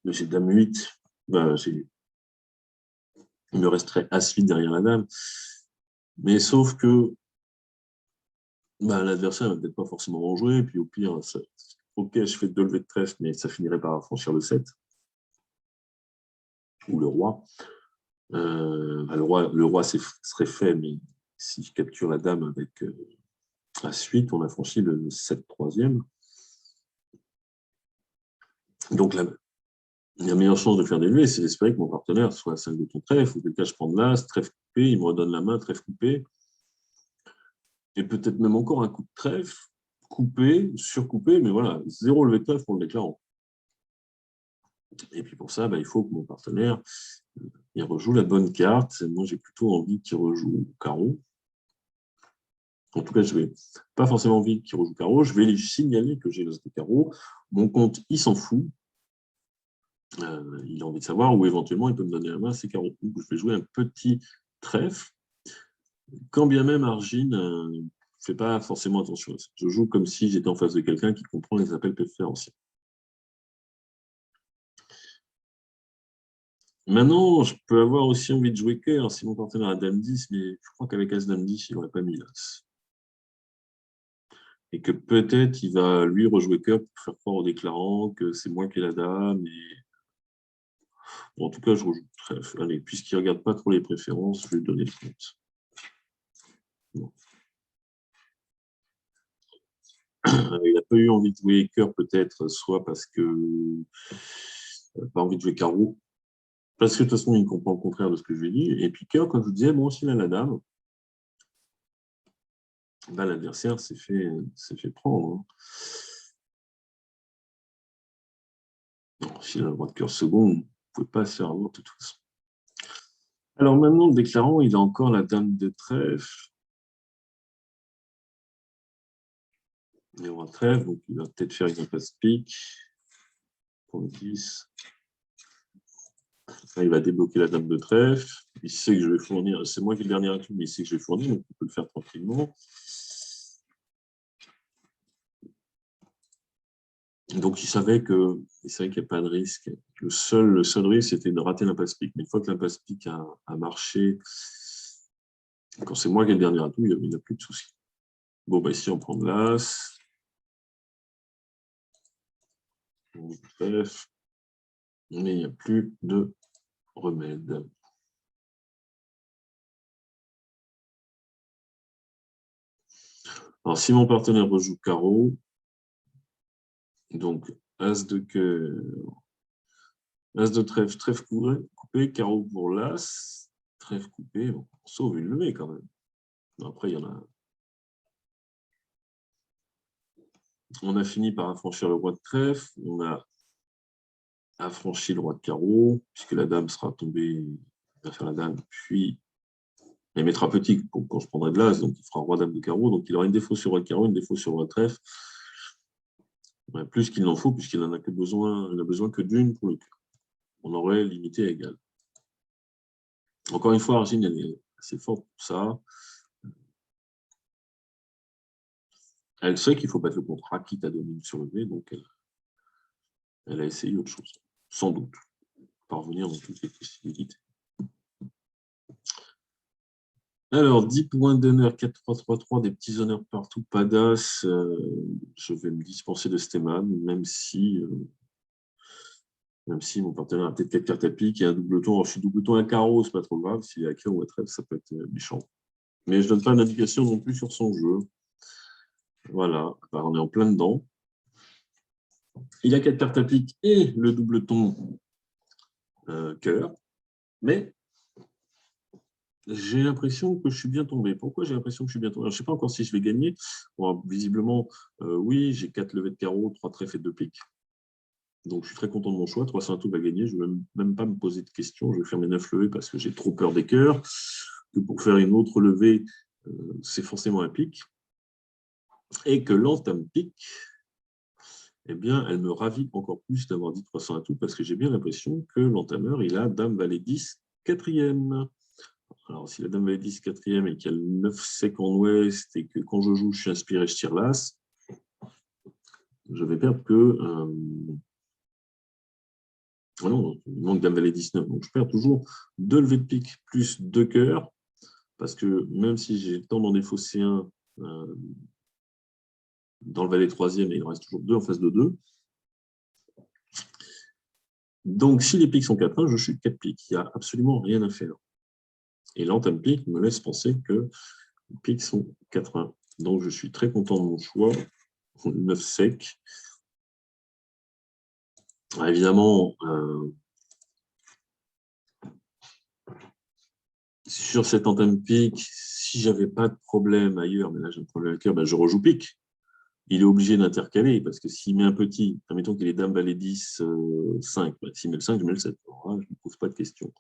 S1: J'ai dame 8. Ben, il me resterait as-8 derrière la dame. Mais sauf que ben, l'adversaire ne va peut-être pas forcément en jouer. Et puis au pire, ok, je fais 2 levées de trèfle, mais ça finirait par franchir le 7. Ou le roi. Le roi serait fait, mais si je capture la dame avec as-8, on a franchi le 7 troisième. Donc la meilleure chance de faire des levées, c'est d'espérer que mon partenaire soit à 5 de ton trèfle, ou quelqu'un je prends de l'as, trèfle coupé, il me redonne la main, trèfle coupé, et peut-être même encore un coup de trèfle, coupé, surcoupé, mais voilà, 0 levé de trèfle pour le déclarant. Et puis pour ça, il faut que mon partenaire il rejoue la bonne carte. Moi, j'ai plutôt envie qu'il rejoue carreau. En tout cas, je n'ai pas forcément envie qu'il rejoue carreau. Je vais lui signaler que j'ai l'as de carreau. Mon compte, il s'en fout. Il a envie de savoir où éventuellement il peut me donner la main à ses carreaux. Donc, je vais jouer un petit trèfle. Quand bien même Argine ne fait pas forcément attention à ça. Je joue comme si j'étais en face de quelqu'un qui comprend les appels préférentiels. Maintenant, je peux avoir aussi envie de jouer cœur si mon partenaire a dame 10, mais je crois qu'avec as dame 10, il n'aurait pas mis l'as. Et que peut-être il va lui rejouer cœur pour faire croire au déclarant que c'est moi qui ai la dame. Bon, en tout cas, je rejoue trèfle. Allez, puisqu'il ne regarde pas trop les préférences, je vais lui donner le compte. Bon. Il n'a pas eu envie de jouer cœur, peut-être, soit parce que pas envie de jouer carreau, parce que de toute façon, il comprend le contraire de ce que je lui ai dit. Et puis cœur, comme je vous disais, bon, s'il a la dame, l'adversaire s'est fait prendre. Hein. Non, s'il a le roi de cœur second, vous ne pouvez pas se faire avoir de toute façon. Alors maintenant, le déclarant, il a encore la dame de trèfle. Le roi de trèfle, donc il va peut-être faire une impasse pique pour le 10. Là, il va débloquer la dame de trèfle. Il sait que je vais fournir, c'est moi qui ai le dernier atout, mais il sait que je vais fournir, donc on peut le faire tranquillement. Donc il savait qu'il n'y a pas de risque. Le seul risque, c'était de rater l'impasse pique. Mais une fois que l'impasse pique a marché, quand c'est moi qui ai le dernier atout, il n'y a plus de souci. Bon, ici, on prend de l'as. Bref, mais il n'y a plus de remède. Alors, si mon partenaire rejoue carreau, donc as de cœur, as de trèfle, trèfle coupé, carreau pour l'as, trèfle coupé, bon, on sauve une levée quand même. Après, il y en a. On a fini par affranchir le roi de trèfle, on a affranchi le roi de carreau, puisque la dame sera tombée, il va faire la dame, puis il mettra petit quand je prendrai de l'as, donc il fera roi dame de carreau, donc il aura une défaut sur roi de carreau, une défaut sur roi de trèfle, plus qu'il n'en faut, puisqu'il n'en a que besoin, il n'a besoin que d'une pour le cœur. On aurait limité à égal. Encore une fois, Argine, elle est assez forte pour ça. Elle sait qu'il faut battre le contrat, quitte à donner une surlevée, donc elle a essayé autre chose, sans doute, parvenir dans toutes les possibilités. Alors, 10 points d'honneur, 4-3-3-3, des petits honneurs partout, pas d'as. Je vais me dispenser de Stéman, même si mon partenaire a peut-être 4 cartes à pique et un double ton. Alors, je suis double ton à carreau, c'est pas trop grave. S'il est à cœur ou à trèfle, ça peut être méchant. Mais je ne donne pas d'indication non plus sur son jeu. Voilà, on est en plein dedans. Il a 4 cartes à pique et le double ton cœur. Mais j'ai l'impression que je suis bien tombé. Pourquoi j'ai l'impression que je suis bien tombé? Alors, je ne sais pas encore si je vais gagner. Bon, visiblement, oui, j'ai 4 levées de carreau, 3 trèfles et 2 piques. Donc, je suis très content de mon choix. 300 atouts va gagner. Je ne vais même pas me poser de questions. Je vais faire mes 9 levées parce que j'ai trop peur des cœurs. Que pour faire une autre levée, c'est forcément un pic. Et que l'entame pic, eh bien, elle me ravit encore plus d'avoir dit 300 atouts parce que j'ai bien l'impression que l'entameur, il a Dame, Valet 10, quatrième. Alors, si la Dame, Valet 10, quatrième et qu'il y a le 9 sec en ouest et que quand je joue, je suis inspiré, je tire l'as, je vais perdre que... Ah non, il manque Dame, Valet 19. Donc, je perds toujours 2 levées de pique plus 2 cœurs parce que même si j'ai le temps d'en défausser un dans le Valet troisième, il en reste toujours 2 en face de 2. Donc, si les piques sont 4-1, je chute 4 piques. Il n'y a absolument rien à faire. Et l'entame pique me laisse penser que les piques sont 4-1. Donc, je suis très content de mon choix. 9 sec. Évidemment, sur cette entame pique, si je n'avais pas de problème ailleurs, mais là j'ai un problème avec cœur, ben je rejoue pique. Il est obligé d'intercaler, parce que s'il met un petit, admettons qu'il est Dame, Valet 10, 5, ben, s'il met le 5, je mets le 7. Alors là, je ne me pose pas de question.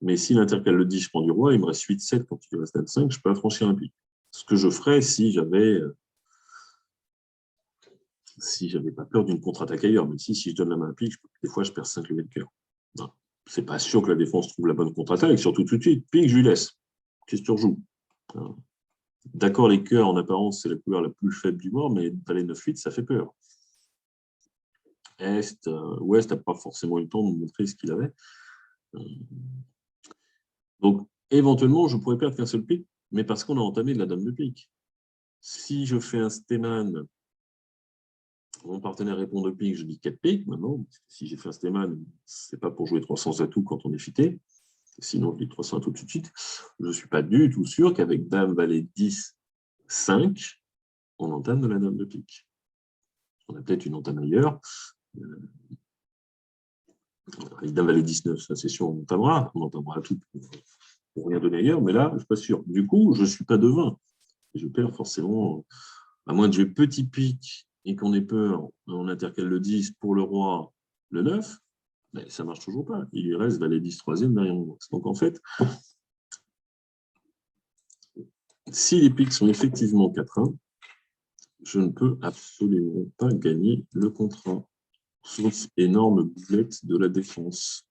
S1: Mais s'il intercale le 10, je prends du roi, il me reste 8, 7, quand il reste Dame 5, je peux affranchir un pic. Ce que je ferais si j'avais pas peur d'une contre-attaque ailleurs, même si je donne la main à pic, des fois je perds 5 levées de cœur. C'est pas sûr que la défense trouve la bonne contre-attaque, surtout tout de suite. Pique, je lui laisse. Qu'est-ce que tu rejoues? D'accord, les cœurs, en apparence, c'est la couleur la plus faible du bord, mais Valet 9-8, ça fait peur. Ouest n'a pas forcément eu le temps de montrer ce qu'il avait. Donc, éventuellement, je pourrais perdre qu'un seul pic, mais parce qu'on a entamé de la dame de pique. Si je fais un Stéman, mon partenaire répond de pique, je dis 4 piques maintenant. Si j'ai fait un Stéman, ce n'est pas pour jouer 300 atouts quand on est fité. Sinon, je dis 300 atouts tout de suite. Je ne suis pas du tout sûr qu'avec Dame, Valet 10, 5, on entame de la dame de pique. On a peut-être une entame ailleurs. Avec Dame, Valet 19, ça c'est sûr, on entamera tout pour rien donner ailleurs, mais là, je ne suis pas sûr. Du coup, je ne suis pas devin. Je perds forcément, à moins de jouer petit pique et qu'on ait peur, on intercale le 10 pour le roi, le 9, mais ça ne marche toujours pas. Il lui reste Valet 10 troisième derrière mon box. Donc en fait, si les piques sont effectivement 4-1, je ne peux absolument pas gagner le contrat, sauf énorme boulette de la défense.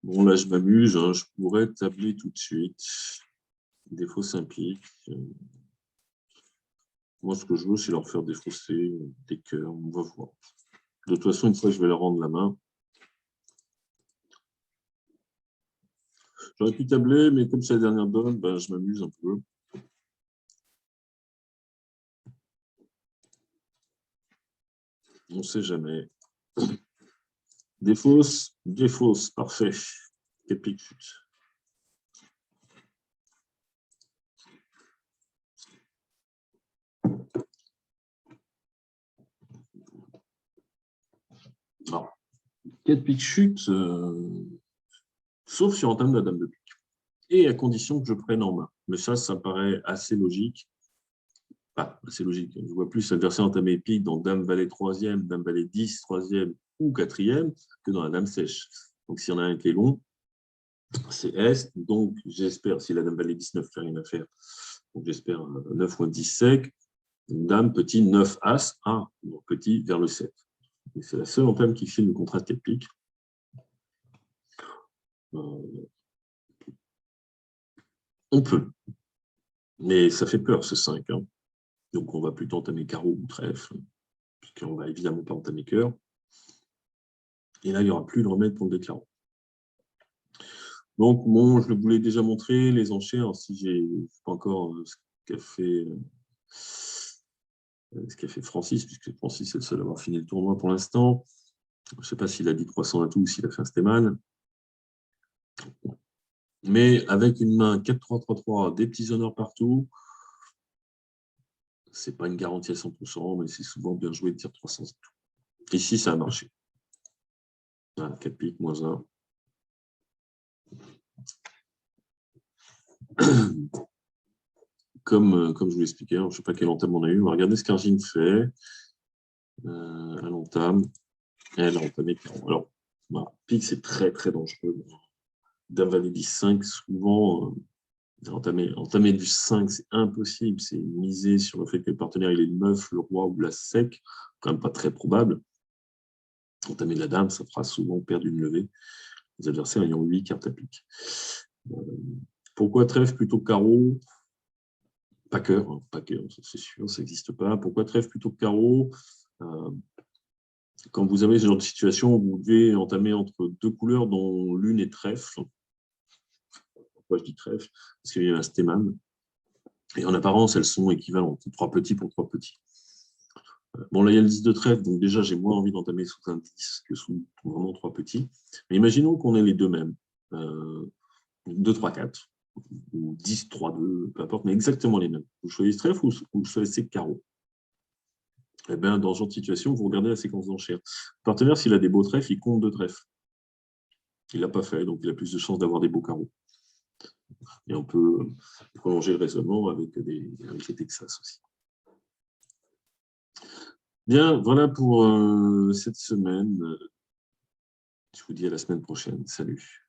S1: Bon, là, je m'amuse, hein, je pourrais tabler tout de suite. Défaut pique. Moi, ce que je veux, c'est leur faire défausser des cœurs. On va voir. De toute façon, une fois, je vais leur rendre la main. J'aurais pu tabler, mais comme c'est la dernière donne, ben, je m'amuse un peu. On ne sait jamais. Défausse, parfait. Épique chute. Alors, 4 piques chute, sauf sur entame de la dame de pique. Et à condition que je prenne en main. Mais ça me paraît assez logique. Enfin, assez logique. Je vois plus l'adversaire entamer pique dans Dame Valet 3e, Dame Valet 10 3e ou 4e que dans la Dame sèche. Donc, s'il y en a un qui est long, c'est Est. Donc, j'espère, si la Dame Valet 19 fait rien à faire, donc j'espère 9 ou 10 sec. Dame, petit, 9 As. Ah, donc petit vers le 7. C'est la seule entame qui file le contrat de 4 piques. On peut. Mais ça fait peur, ce 5. Hein. Donc, on va plutôt entamer carreau ou trèfle, puisqu'on ne va évidemment pas entamer cœur. Et là, il n'y aura plus de remède pour le déclarant. Donc, bon, je le voulais déjà montrer, les enchères, si j'ai pas encore ce qu'a fait Francis, puisque Francis est le seul à avoir fini le tournoi pour l'instant. Je ne sais pas s'il a dit 300 atouts ou s'il a fait un Stéman. Mais avec une main 4-3-3-3, des petits honneurs partout, ce n'est pas une garantie à 100%, mais c'est souvent bien joué de dire 300 atouts. Ici, ça a marché. Voilà, 4 piques, moins 1. Comme je vous l'expliquais, je ne sais pas quel entame on a eu. On va regarder ce qu'Argine fait. Elle entame. Elle a entamé carreau. Alors, voilà, pique, c'est très, très dangereux. Dame valet 10-5, souvent, entamer du 5, c'est impossible. C'est miser sur le fait que le partenaire il est le 9, le roi ou la sec, quand même pas très probable. Entamer de la dame, ça fera souvent perdre une levée. Les adversaires ayant 8 cartes à pique. Pourquoi trèfle plutôt que carreau? Pas cœur, hein, pas cœur, c'est sûr, ça n'existe pas. Pourquoi trèfle plutôt que carreau? Quand vous avez ce genre de situation, vous devez entamer entre deux couleurs dont l'une est trèfle. Pourquoi je dis trèfle? Parce qu'il y a un stéman. Et en apparence, elles sont équivalentes. 3 petits pour 3 petits. Bon, là, il y a le 10 de trèfle, donc déjà, j'ai moins envie d'entamer sous un 10 que sous vraiment 3 petits. Mais imaginons qu'on ait les deux mêmes. 2, 3, 4, ou 10, 3, 2, peu importe, mais exactement les mêmes. Vous choisissez trèfle ou vous choisissez carreau. Eh bien, dans ce genre de situation, vous regardez la séquence d'enchères. Le partenaire, s'il a des beaux trèfles, il compte 2 trèfles. Il l'a pas fait, donc il a plus de chances d'avoir des beaux carreaux. Et on peut prolonger le raisonnement avec les Texas aussi. Bien, voilà pour cette semaine. Je vous dis à la semaine prochaine. Salut.